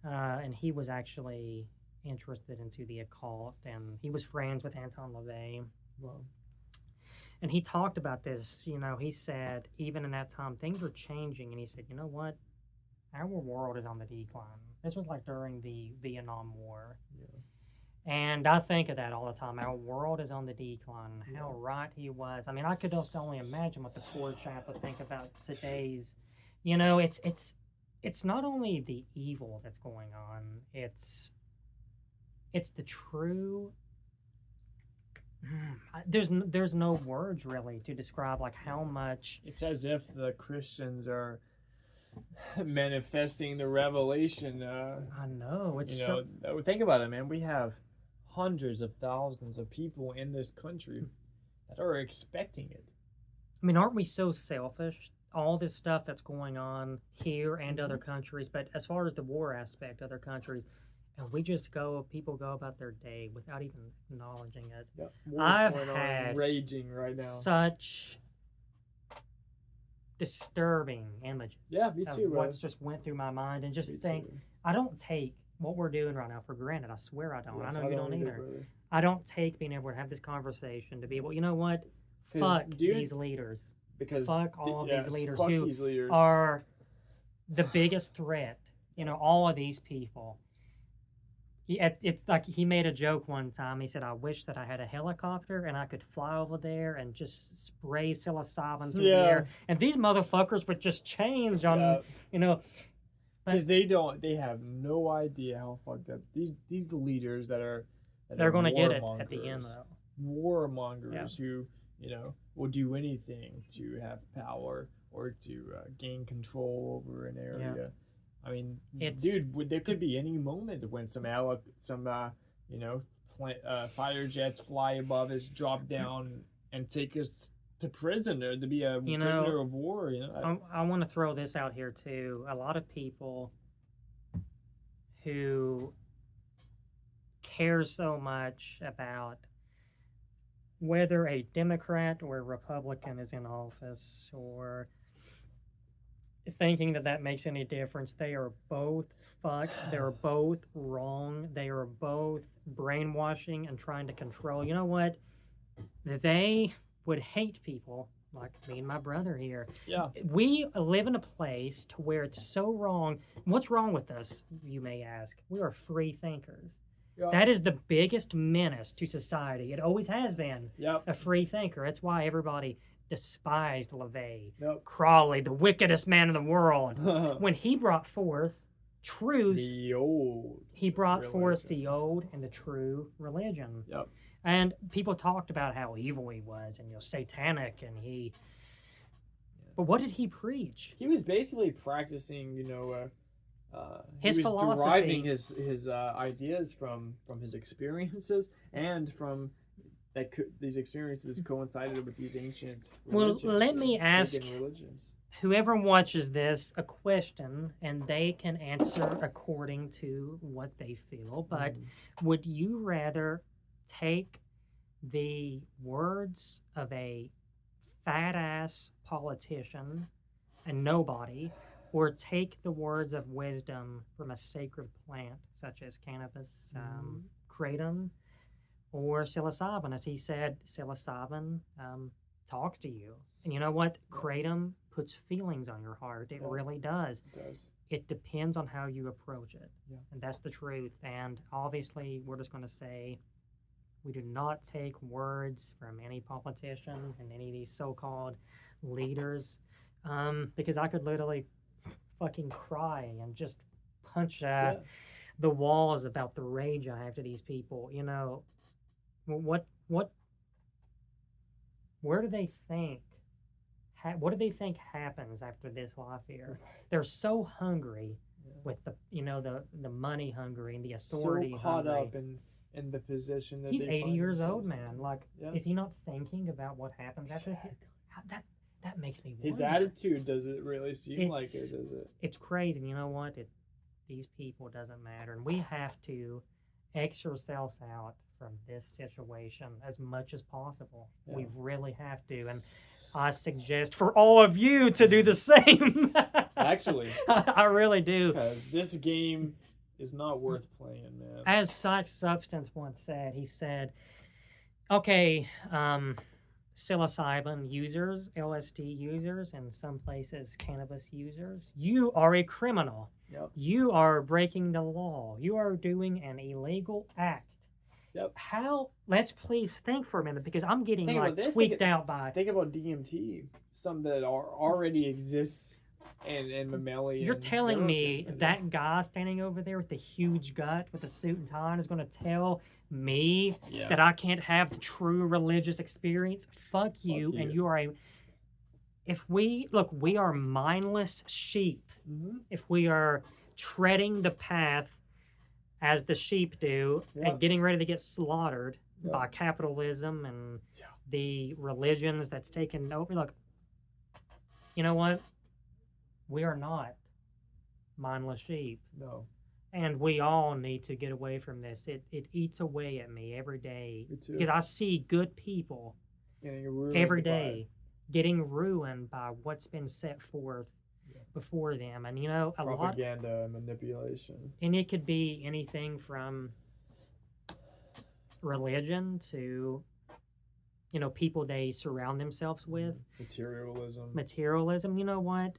And he was actually interested into the occult, and he was friends with Anton LaVey. Wow. And he talked about this, he said, even in that time, things were changing, and he said, you know what? Our world is on the decline. This was like during the Vietnam War. Yeah. And I think of that all the time. Our world is on the decline. How right he was. I mean, I could just only imagine what the poor chap would think about today's. It's not only the evil that's going on. It's the true. There's no words really to describe like how much. It's as if the Christians are manifesting the revelation. I know. It's think about it, man. We have hundreds of thousands of people in this country that are expecting it. I mean, aren't we so selfish? All this stuff that's going on here and other countries, but as far as the war aspect, other countries, and people go about their day without even acknowledging it. Yep. I've had raging right now. Such disturbing images. Yeah, me too. What's just went through my mind, and just think, I don't take what we're doing right now for granted. I swear I don't. Yes, I know you don't either. Brother. I don't take being able to have this conversation to be able, you know what? Fuck these leaders. Because fuck all of these leaders who are the biggest threat. All of these people. It's like he made a joke one time. He said, I wish that I had a helicopter and I could fly over there and just spray psilocybin through the air. And these motherfuckers would just change on, Because they have no idea how fucked up these leaders they're going to get it at the end, though. Warmongers who, will do anything to have power or to gain control over an area. Yeah. I mean, dude, there could be any moment when some fighter jets fly above us, drop down, and take us to prison, or to be a prisoner of war. I want to throw this out here too. A lot of people who care so much about whether a Democrat or a Republican is in office, or thinking that makes any difference. They are both fucked. They're both wrong. They are both brainwashing and trying to control. You know what? They would hate people like me and my brother here. Yeah. We live in a place to where it's so wrong. What's wrong with us, you may ask? We are free thinkers. Yep. That is the biggest menace to society. It always has been. Yep. A free thinker. That's why everybody despised LaVey, yep. Crowley, the wickedest man in the world. When he brought forth truth, he brought forth the old and the true religion. Yep. And people talked about how evil he was and satanic, and he. But what did he preach? He was basically practicing, his he was philosophy. deriving his ideas from his experiences and from. These experiences coincided with these ancient religions. Well, let me ask whoever watches this a question, and they can answer according to what they feel. But would you rather take the words of a fat-ass politician, a nobody, or take the words of wisdom from a sacred plant such as cannabis, kratom, or psilocybin? As he said, psilocybin talks to you. And you know what? Kratom puts feelings on your heart. It really does. It does. It depends on how you approach it. Yeah. And that's the truth. And obviously, we're just going to say we do not take words from any politician and any of these so-called leaders, because I could literally fucking cry and just punch the walls about the rage I have to these people. Where do they think? What do they think happens after this life here? They're so hungry with the money hungry and the authority. So caught hungry. up in the position that he's 80 years old, man. In. Like, is he not thinking about what happens after this? That makes me wonder. His attitude, does it really seem like it? Is it? It's crazy. You know what? These people doesn't matter, and we have to X ourselves out from this situation as much as possible. Yeah. We really have to. And I suggest for all of you to do the same. Actually. I really do. Because this game is not worth playing, man. As Psych Substance once said, he said, okay, psilocybin users, LSD users, and some places cannabis users, you are a criminal. Yep. You are breaking the law. You are doing an illegal act. Yep. How? Let's please think for a minute, because I'm getting tweaked out by. Think about DMT, something that already exists in mammalian. You're telling me that guy standing over there with the huge gut with the suit and tie is going to tell me that I can't have the true religious experience? Fuck you. And you are a. If we are mindless sheep. Mm-hmm. If we are treading the path as the sheep do, and getting ready to get slaughtered by capitalism and the religions that's taken over. Look, you know what? We are not mindless sheep. No. And we all need to get away from this. It eats away at me every day. Me too. Because I see good people every day getting ruined by what's been set forth before them. And, propaganda and manipulation. And it could be anything from religion to, people they surround themselves with. Materialism. You know what?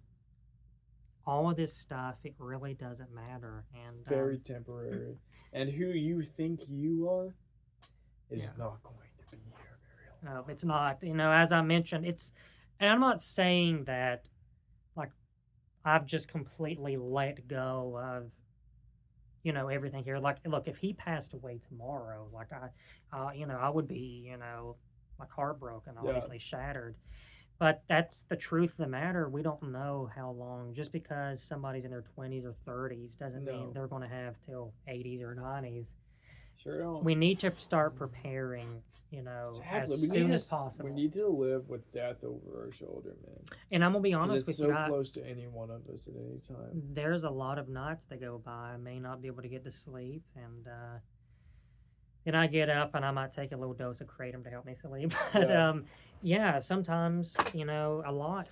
All of this stuff, it really doesn't matter. And it's very temporary. And who you think you are is not going to be here very long. No, it's not. As I mentioned, and I'm not saying that, I've just completely let go of, everything here. Look, if he passed away tomorrow, I would be, heartbroken, obviously shattered. But that's the truth of the matter. We don't know how long. Just because somebody's in their 20s or 30s doesn't mean they're going to have till 80s or 90s. Sure don't. We need to start preparing, as soon as possible. We need to live with death over our shoulder, man. And I'm going to be honest with you. It's so close to any one of us at any time. There's a lot of nights that go by. I may not be able to get to sleep. And then I get up and I might take a little dose of kratom to help me sleep. But sometimes,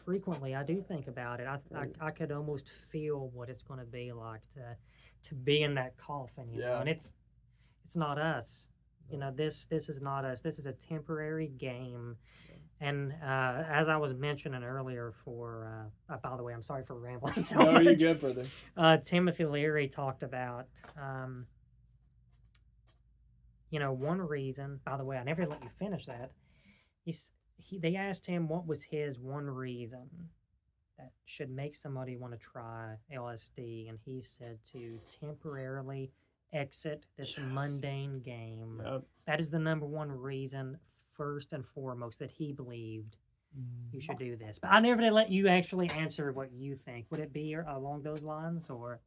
frequently, I do think about it. I could almost feel what it's going to be like to be in that coffin, know, and it's not us. No. This is not us. This is a temporary game. Yeah. And as I was mentioning earlier by the way, I'm sorry for rambling. No, you're good, brother. Timothy Leary talked about, one reason, by the way, I never let you finish that. They asked him what was his one reason that should make somebody want to try LSD, and he said to temporarily exit this mundane game. Yep. That is the number one reason, first and foremost, that he believed you should do this. But I never did let you actually answer what you think. Would it be along those lines, or?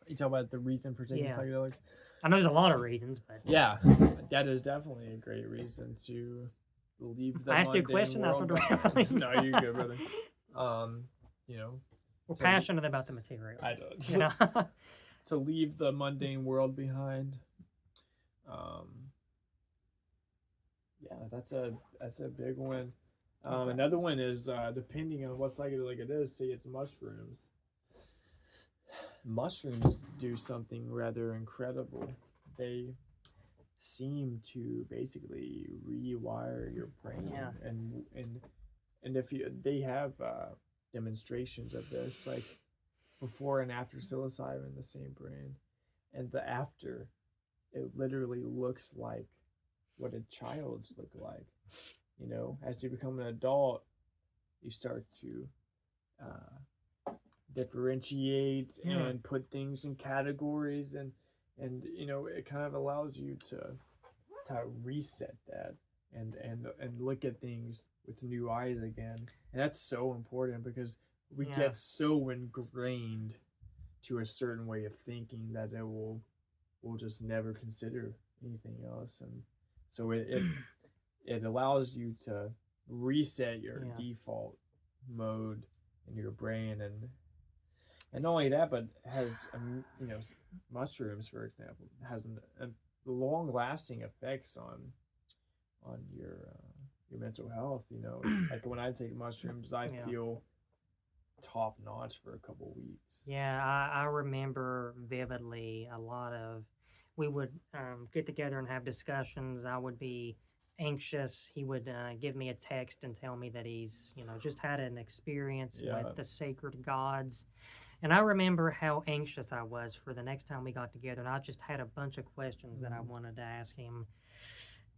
You talk about the reason for taking psychedelics? I know there's a lot of reasons, but yeah, that is definitely a great reason to leave the. I asked you a question. World. No, you're good, brother. We're passionate about the material. I don't. To leave the mundane world behind. That's a big one. Another one is depending on what psychedelic it is. Say it's mushrooms. Mushrooms do something rather incredible. They seem to basically rewire your brain, and if they have demonstrations of this, like before and after psilocybin in the same brain, and the after, it literally looks like what a child's look like. As you become an adult, you start to differentiate and put things in categories, and it kind of allows you to reset that and look at things with new eyes again. And that's so important because we get so ingrained to a certain way of thinking that we'll just never consider anything else. And so it allows you to reset your default mode in your brain, and not only that, but has mushrooms, for example, has long-lasting effects on your mental health. Like when I take mushrooms, I Yeah. feel top notch for a couple weeks. Yeah, I remember vividly a lot of, we would get together and have discussions. I would be anxious. He would give me a text and tell me that he's, just had an experience Yeah. with the sacred gods. And I remember how anxious I was for the next time we got together. And I just had a bunch of questions that I wanted to ask him.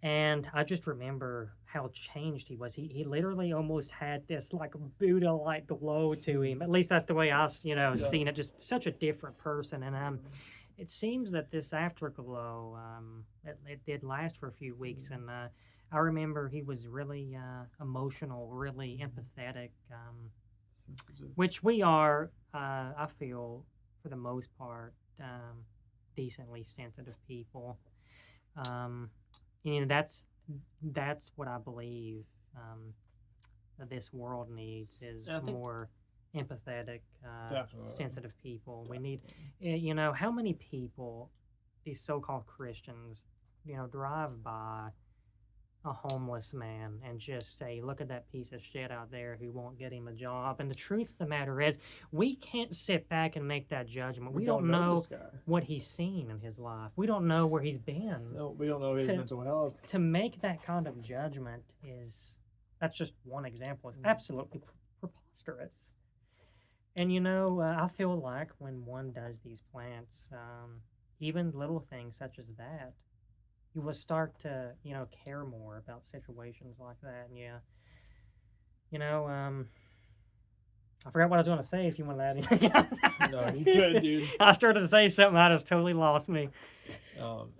And I just remember how changed he was. He literally almost had this like Buddha-like glow to him. At least that's the way I, seen it. Just such a different person. And it seems that this afterglow, it did last for a few weeks. And I remember he was really emotional, really empathetic, which we are, I feel, for the most part, decently sensitive people. That's what I believe that this world needs is more empathetic, sensitive people. Definitely. We need, how many people, these so-called Christians, drive by a homeless man and just say, look at that piece of shit out there who won't get him a job. And the truth of the matter is, we can't sit back and make that judgment. We don't know what he's seen in his life. We don't know where he's been. No, we don't know his mental health. To make that kind of judgment that's just one example. It's absolutely preposterous. And I feel like when one does these plants, even little things such as that, you will start to, care more about situations like that. And I forgot what I was going to say. If you want to add anything else. No, you could, dude. I started to say something, I just totally lost me.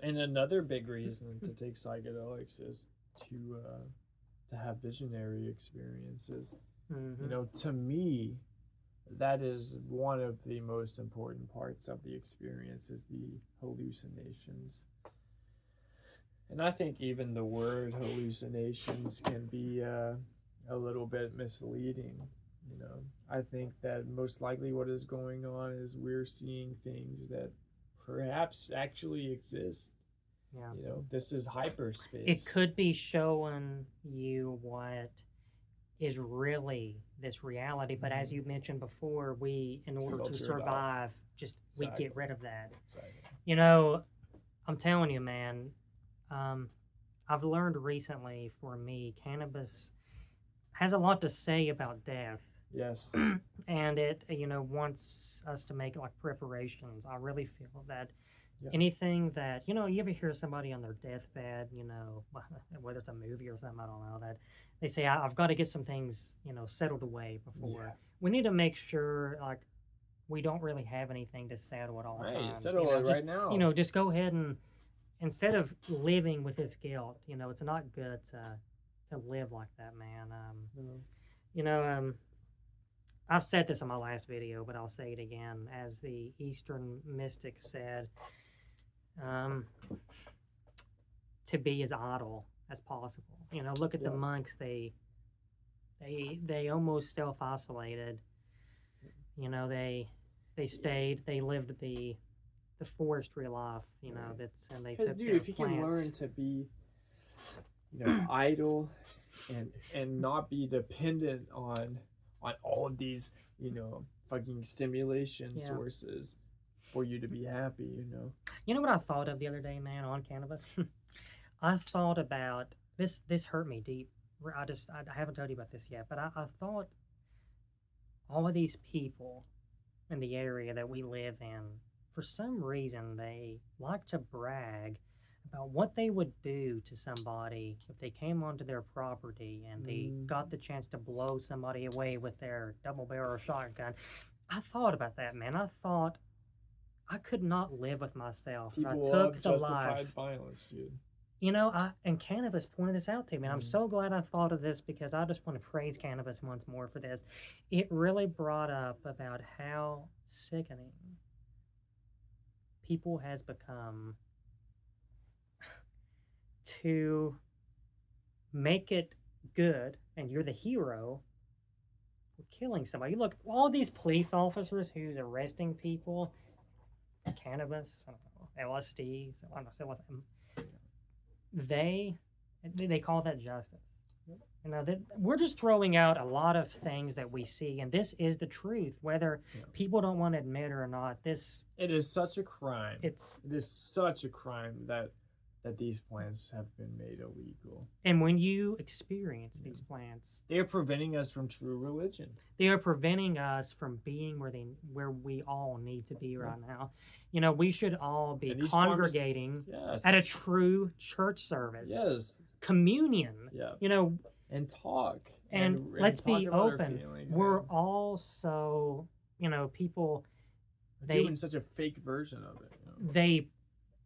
And another big reason to take psychedelics is to have visionary experiences. Mm-hmm. To me, that is one of the most important parts of the experience is the hallucinations. And I think even the word hallucinations can be a little bit misleading. I think that most likely what is going on is we're seeing things that perhaps actually exist. Yeah. This is hyperspace. It could be showing you what is really this reality, but as you mentioned before, we, in order to survive, we get rid of that. Exactly. I'm telling you, man, I've learned recently, for me, cannabis has a lot to say about death. Yes. And it, wants us to make like preparations. I really feel that anything that, you ever hear somebody on their deathbed, whether it's a movie or something, I don't know, that they say, I've got to get some things, settled away before. Yeah. We need to make sure, like, we don't really have anything to settle at all times. Settle it right now. Just go ahead and, instead of living with this guilt, it's not good to live like that, man. I've said this in my last video, but I'll say it again. As the Eastern mystic said, to be as idle as possible. Look at the monks. They almost self-isolated. They stayed. They lived the forestry life. And they took dude, if you can learn to be, idle, and not be dependent on all of these, fucking stimulation sources for you to be happy, You know what I thought of the other day, man, on cannabis? I thought about, this hurt me deep. I haven't told you about this yet, but I thought all of these people in the area that we live in, for some reason, they like to brag about what they would do to somebody if they came onto their property and they got the chance to blow somebody away with their double-barrel shotgun. I thought about that, man. I thought I could not live with myself. People I took love the justified life. Violence, dude. And cannabis pointed this out to me, and I'm so glad I thought of this, because I just want to praise cannabis once more for this. It really brought up about how sickening people has become to make it good, and you're the hero for killing somebody. Look, all these police officers who's arresting people, cannabis, I don't know, LSD, I don't know, they call that justice. You know, that we're just throwing out a lot of things that we see, and this is the truth, whether people don't want to admit it or not. It is such a crime. It is such a crime that these plants have been made illegal. And when you experience these plants, they are preventing us from true religion. They are preventing us from being where we all need to be right now. You know, we should all be congregating at a true church service. Yes. Communion. Yeah. You know, and talk. And let's be open. We're all so, you know, people doing such a fake version of it. You know?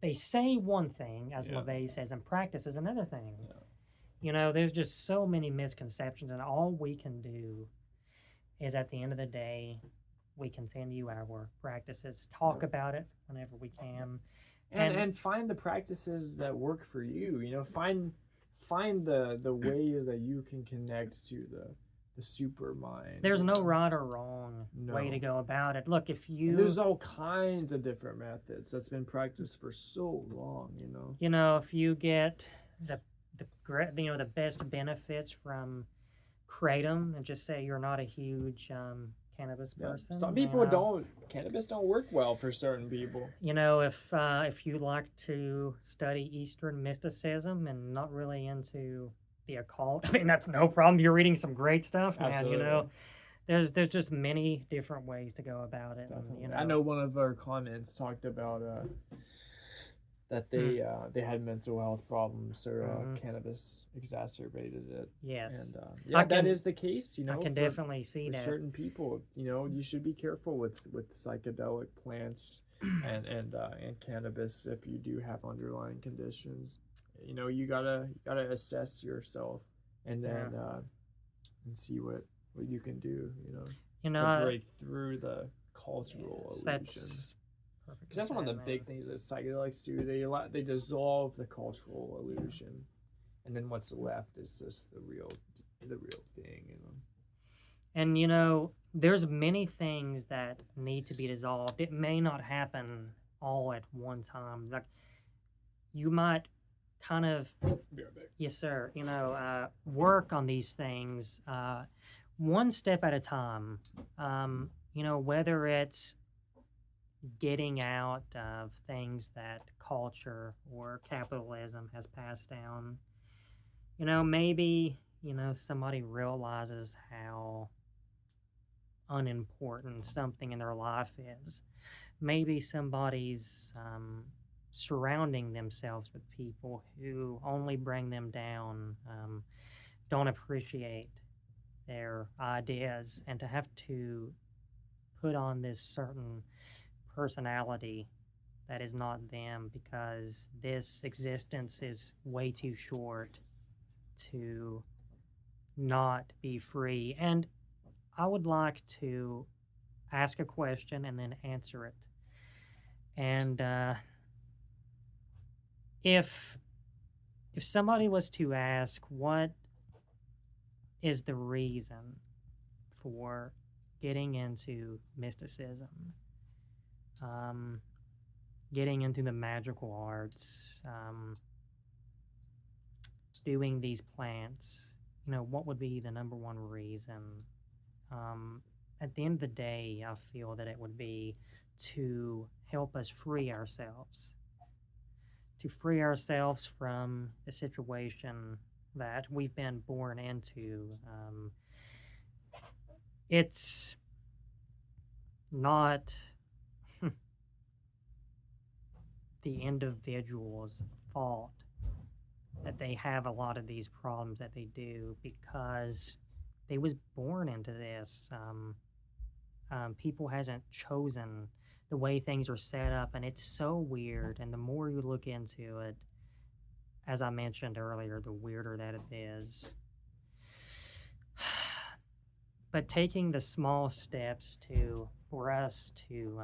They say one thing, as LaVey says, and practice is another thing. Yeah. You know, there's just so many misconceptions, and all we can do is, at the end of the day, we continue our practices, talk about it whenever we can, and find the practices that work for you. You know, find the ways that you can connect to the super mind. There's no right or wrong way to go about it. Look, there's all kinds of different methods that's been practiced for so long, you know. You know, if you get the best benefits from kratom, and just say you're not a huge cannabis person. Some people cannabis don't work well for certain people. You know, if you like to study Eastern mysticism and not really into the occult, I mean, that's no problem. You're reading some great stuff, man. Absolutely. You know, there's just many different ways to go about it. And, you know, I know one of our comments talked about that they had mental health problems, or cannabis exacerbated it. Yes, and that is the case. You know, I can definitely see that. Certain people, you know, you should be careful with psychedelic plants and cannabis if you do have underlying conditions. You know, you gotta assess yourself and then and see what you can do. You know, to break through the cultural illusion. Because that's one of the big things that psychedelics do. They dissolve the cultural illusion, and then what's left is just the real thing. You know. And you know, there's many things that need to be dissolved. It may not happen all at one time. Like, you might kind of, yes, sir. You know, work on these things one step at a time. You know, whether it's getting out of things that culture or capitalism has passed down. You know, maybe, you know, somebody realizes how unimportant something in their life is. Maybe somebody's surrounding themselves with people who only bring them down, don't appreciate their ideas, and to have to put on this certain personality that is not them because this existence is way too short to not be free. And I would like to ask a question and then answer it. And if somebody was to ask, what is the reason for getting into mysticism, getting into the magical arts, doing these plants, you know, what would be the number one reason? At the end of the day, I feel that it would be to help us free ourselves, from the situation that we've been born into. It's not the individual's fault that they have a lot of these problems that they do, because they was born into this. People hasn't chosen the way things are set up, and it's so weird. And the more you look into it, as I mentioned earlier, the weirder that it is. But taking the small steps for us to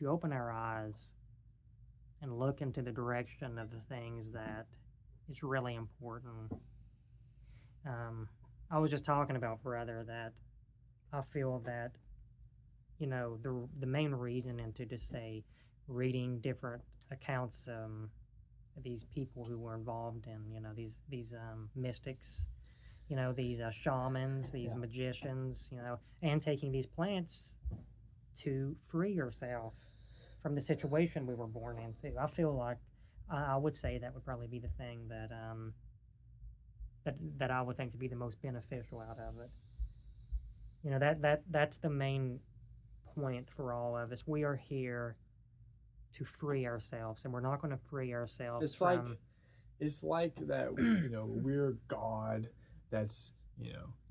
open our eyes and look into the direction of the things that is really important. I was just talking about, brother, that I feel that, you know, the main reason into just say reading different accounts these people who were involved in, these mystics, these shamans, these magicians, and taking these plants to free yourself from the situation we were born into. I feel like I would say that would probably be the thing that I would think to be the most beneficial out of it. That's the main point for all of us. We are here to free ourselves, and we're not going to free ourselves it's like that, we're God that's,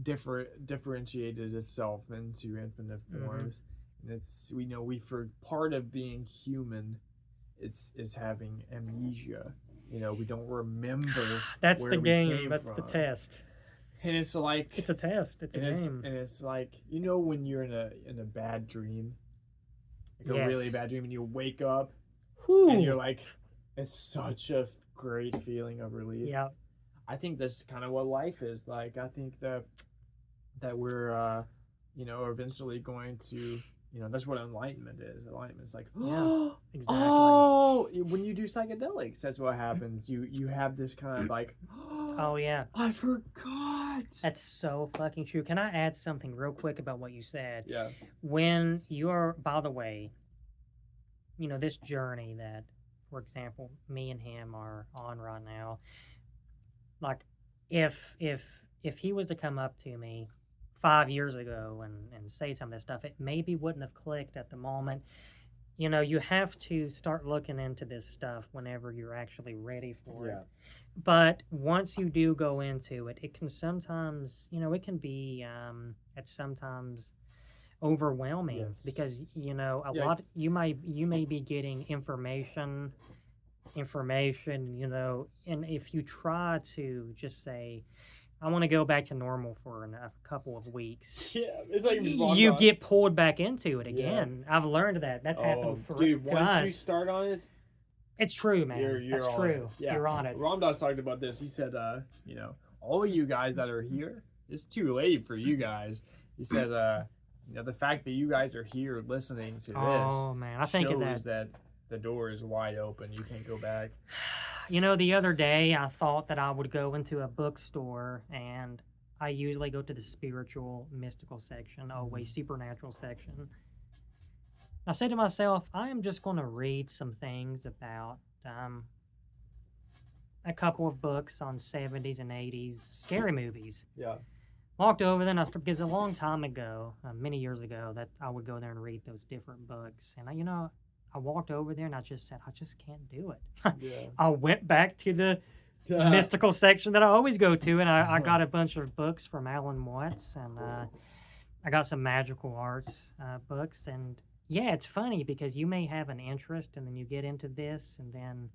differentiated itself into infinite forms. And it's, for part of being human, is having amnesia. We don't remember. That's where the we game. came That's from. the test. And it's like it's a test. It's a game. And it's like, when you're in a bad dream, like a really bad dream, and you wake up, and you're like, it's such a great feeling of relief. Yeah. I think that's kind of what life is like. I think that we're eventually going to, that's what enlightenment is. Enlightenment is like, exactly. Oh, when you do psychedelics, that's what happens. You have this kind of like, oh yeah, I forgot. That's so fucking true. Can I add something real quick about what you said? Yeah. When you're, by the way, this journey that, for example, me and him are on right now, like if he was to come up to me 5 years ago and say some of this stuff, it maybe wouldn't have clicked at the moment. You have to start looking into this stuff whenever you're actually ready for it. But once you do go into it, it can sometimes, it can be at sometimes overwhelming because a lot you may be getting information, and if you try to just say, I want to go back to normal for a couple of weeks. Yeah, it's like you get pulled back into it again. I've learned that. That's happened for once us. you start on it, it's true, man. That's true. Yeah. You're on it. Ramdas talked about this. He said, all of you guys that are here, it's too late for you guys. He said, the fact that you guys are here listening to this, man, I think of that the door is wide open. You can't go back. The other day I thought that I would go into a bookstore, and I usually go to the spiritual, mystical section, always supernatural section. I said to myself, I am just going to read some things about a couple of books on 70s and 80s scary movies. Yeah. Walked over there, because a long time ago, many years ago, that I would go there and read those different books. And I walked over there and I just said, I just can't do it. I went back to the mystical section that I always go to, and I got a bunch of books from Alan Watts, and I got some magical arts books. And yeah, it's funny because you may have an interest, and then you get into this, and then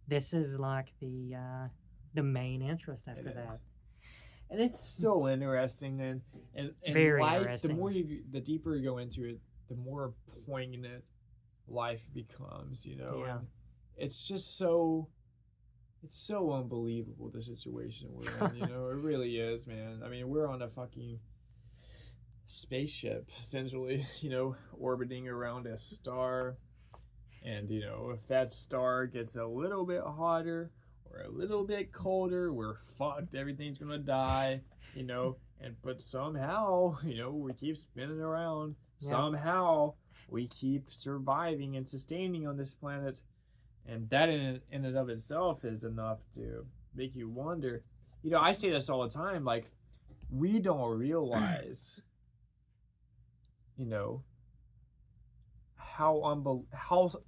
this is like the main interest after that. And it's so interesting, and very life, interesting. The deeper you go into it, the more poignant life becomes, And it's just it's so unbelievable, the situation we're in. It really is, man. I mean, we're on a fucking spaceship essentially, orbiting around a star, and if that star gets a little bit hotter or a little bit colder, we're fucked. Everything's gonna die, but somehow, we keep spinning around. Somehow we keep surviving and sustaining on this planet, and that in and of itself is enough to make you wonder. I say this all the time, like, we don't realize how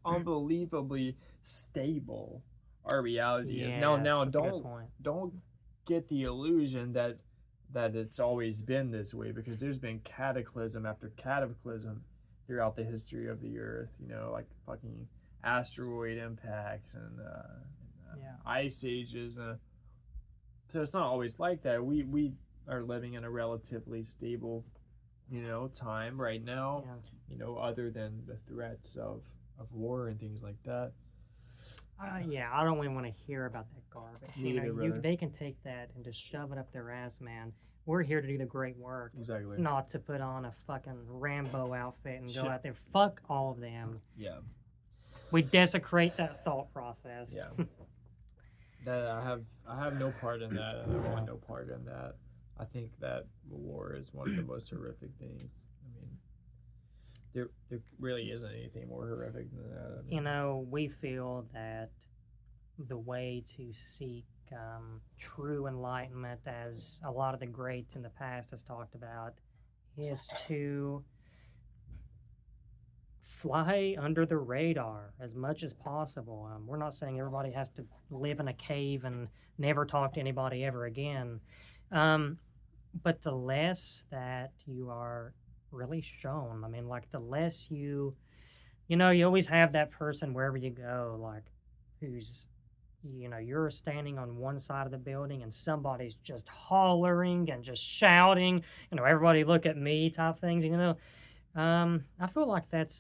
unbelievably stable our reality is. Now don't get the illusion that it's always been this way, because there's been cataclysm after cataclysm throughout the history of the earth, like fucking asteroid impacts and ice ages. So it's not always like that. We are living in a relatively stable, time right now, other than the threats of war and things like that. I don't even want to hear about that garbage. They can take that and just shove it up their ass, man. We're here to do the great work. Exactly. Not to put on a fucking Rambo outfit and go out there. Fuck all of them. Yeah. We desecrate that thought process. Yeah. that I have no part in that, and I want no part in that. I think that war is one of the most horrific things. I mean, there really isn't anything more horrific than that. I mean, We feel that the way to seek true enlightenment, as a lot of the greats in the past has talked about, is to fly under the radar as much as possible. We're not saying everybody has to live in a cave and never talk to anybody ever again. But the less that you are really shown, I mean, like the less you always have that person wherever you go, like who's, you're standing on one side of the building and somebody's just hollering and just shouting, everybody look at me type things, I feel like that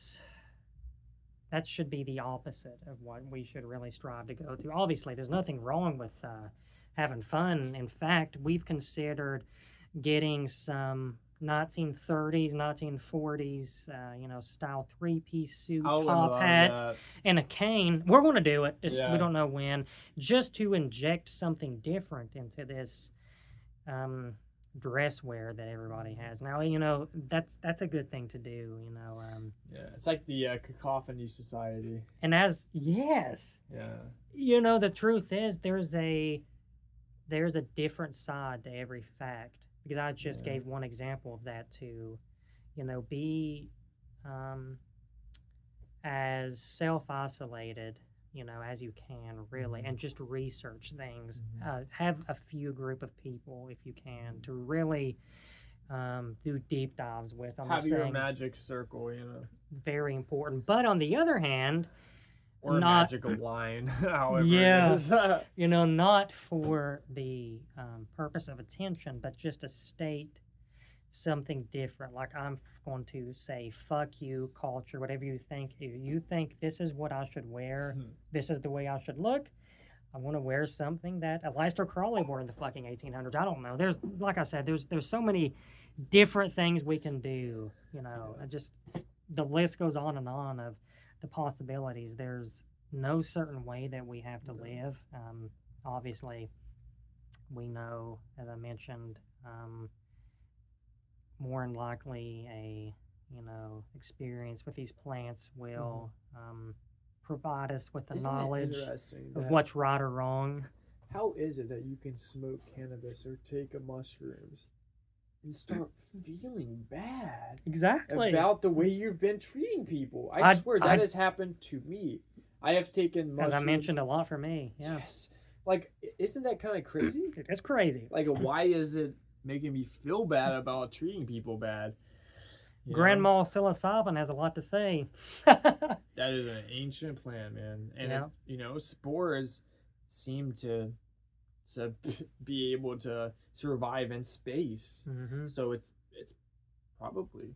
should be the opposite of what we should really strive to go to. Obviously, there's nothing wrong with having fun. In fact, we've considered getting some 1930s, 1940s, style three-piece suit, top hat, and a cane. We're going to do it. Just, we don't know when. Just to inject something different into this dress wear that everybody has now. That's a good thing to do. yeah, it's like the cacophony society. And yes, the truth is there's a different side to every fact. Because I just gave one example of that, to be as self-isolated as you can, really, and just research things. Have a few group of people, if you can, to really do deep dives with on have your magic circle, very important. But on the other hand, or a magical line, however it is. Not for the purpose of attention, but just to state something different. Like, I'm going to say, fuck you, culture, whatever you think. If you think this is what I should wear, this is the way I should look, I want to wear something that Aleister Crowley wore in the fucking 1800s. I don't know. There's, like I said, there's so many different things we can do. The list goes on and on of the possibilities. There's no certain way that we have to live. Obviously, we know, as I mentioned, more than likely a experience with these plants will provide us with the knowledge of what's right or wrong. How is it that you can smoke cannabis or take a mushrooms and start feeling bad about the way you've been treating people? I swear that has happened to me. I have taken mushrooms. As I mentioned, a lot for me. Yeah. Yes. Like, isn't that kind of crazy? It's crazy. Like, why is it making me feel bad about treating people bad? Grandma psilocybin has a lot to say. That is an ancient plant, man. And spores seem to be able to survive in space. So it's probably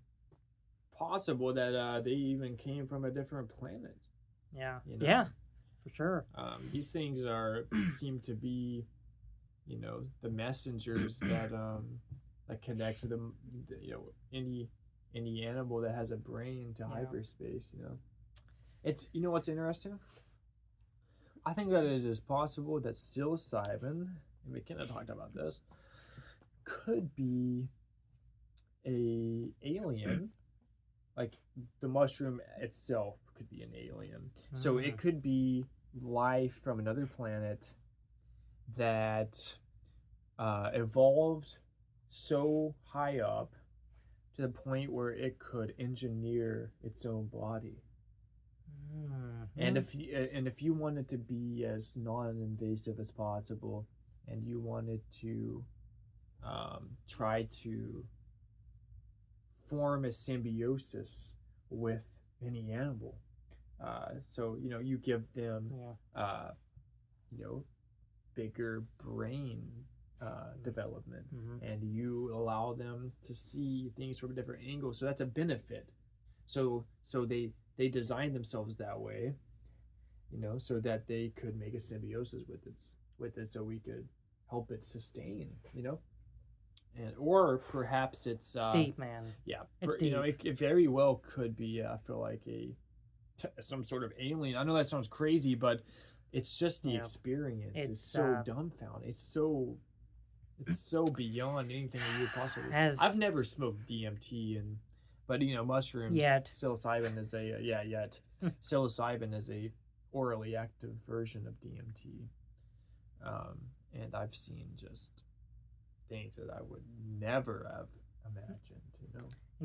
possible that they even came from a different planet. Yeah. Yeah, for sure. These things seem to be, the messengers that connects them. Any animal that has a brain to hyperspace. It's what's interesting. I think that it is possible that psilocybin, and we kind of talked about this, could be a alien. Like, the mushroom itself could be an alien. So it could be life from another planet that evolved so high up to the point where it could engineer its own body. And if you wanted to be as non-invasive as possible, and you wanted to try to form a symbiosis with any animal, so you give them bigger brain development, and you allow them to see things from a different angle, so that's a benefit. So they designed themselves that way, so that they could make a symbiosis with it, so we could help it sustain, and or perhaps it's deep, man. Yeah, it very well could be. I feel like some sort of alien. I know that sounds crazy, but it's just the Yeah. experience is It's, so dumbfounding. It's so beyond anything that you would possibly. as I've never smoked DMT, but mushrooms. Yet. Psilocybin is yet. Psilocybin is a orally active version of DMT, and I've seen just things that I would never have imagined.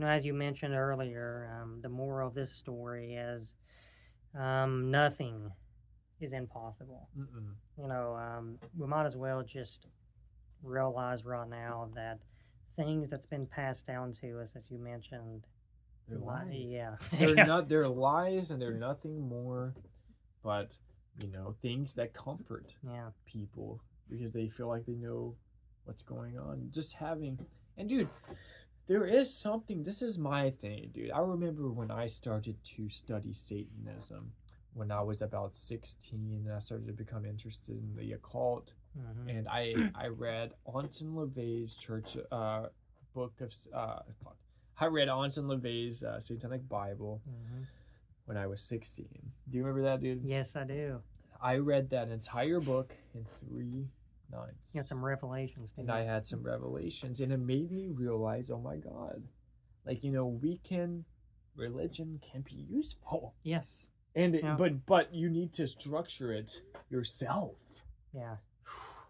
As you mentioned earlier, the moral of this story is nothing is impossible. We might as well just realize right now that things that's been passed down to us, as you mentioned, they're lies. Yeah, they're lies, and they're nothing more but things that comfort people because they feel like they know what's going on. Just having, and dude, there is something. This is my thing, dude. I remember when I started to study Satanism when I was about 16, and I started to become interested in the occult. And I read Anton LaVey's book of I read Anton LaVey's Satanic Bible when I was 16. Do you remember that, dude? Yes, I do. I read that entire book in 3 nights. You had some revelations, and I had some revelations, and it made me realize, oh my God, like religion can be useful. Yes. And but you need to structure it yourself. Yeah.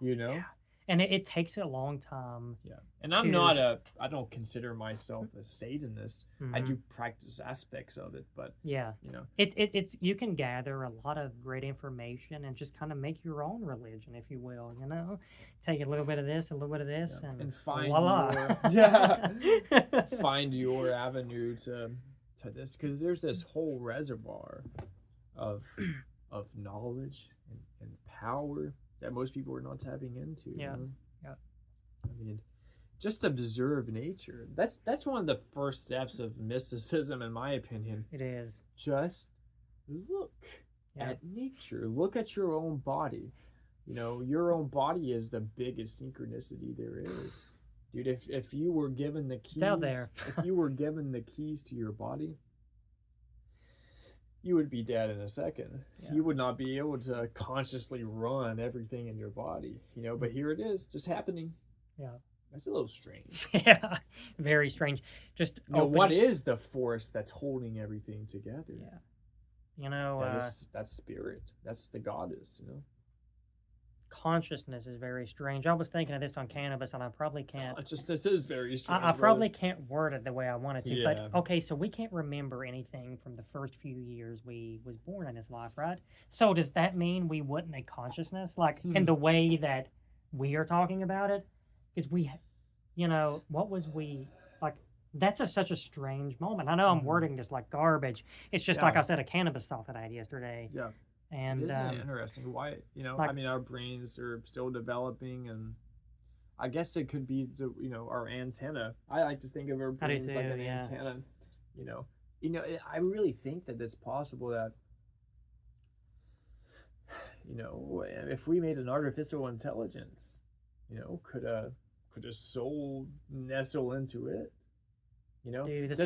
Yeah. And it takes a long time. Yeah. And I don't consider myself a Satanist. I do practice aspects of it, but it's you can gather a lot of great information and just kind of make your own religion, if you will. Take a little bit of this, a little bit of this, and find voila. Find your avenue to this, because there's this whole reservoir of knowledge and power that most people are not tapping into. Yeah. I mean, just observe nature. That's one of the first steps of mysticism, in my opinion. It is. Just look at nature. Look at your own body. Your own body is the biggest synchronicity there is. Dude, if you were given the keys, it's out there. If you were given the keys to your body, you would be dead in a second. You would not be able to consciously run everything in your body, but here it is, just happening. Yeah. That's a little strange. Yeah, very strange. Just what is the force that's holding everything together? Yeah. That's spirit. That's the goddess, Consciousness is very strange. I was thinking of this on cannabis, and I probably can't. Consciousness is very strange. I probably can't word it the way I wanted to. Yeah. But okay, so we can't remember anything from the first few years we was born in this life, right? So does that mean we wouldn't have consciousness, like in the way that we are talking about it? Because what was we like? That's such a strange moment. I know I'm wording this like garbage. It's just like I said, a cannabis thought that I had yesterday. Yeah. And it is interesting. Why, our brains are still developing, and I guess it could be, our antenna. I like to think of our brains like an antenna. I really think that it's possible that, if we made an artificial intelligence, could a soul nestle into it? Dude,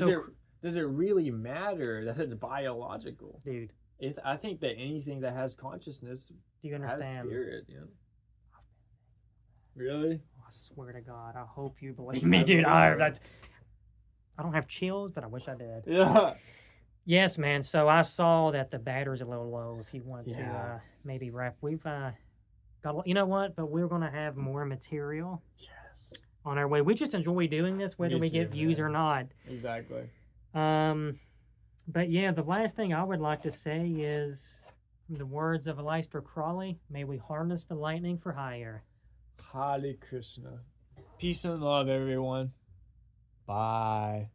does it really matter that it's biological? Dude. I think that anything that has consciousness Do you understand? has spirit. Really? Oh, I swear to God, I hope you believe me, dude. I don't have chills, but I wish I did. Yeah. Yes, man. So I saw that the battery's a little low. If you want to maybe wrap, we've got. You know what? But we're gonna have more material. Yes. On our way, we just enjoy doing this, whether we get views or not. Exactly. But yeah, the last thing I would like to say is, in the words of Aleister Crowley, may we harness the lightning for hire. Hare Krishna. Peace and love, everyone. Bye.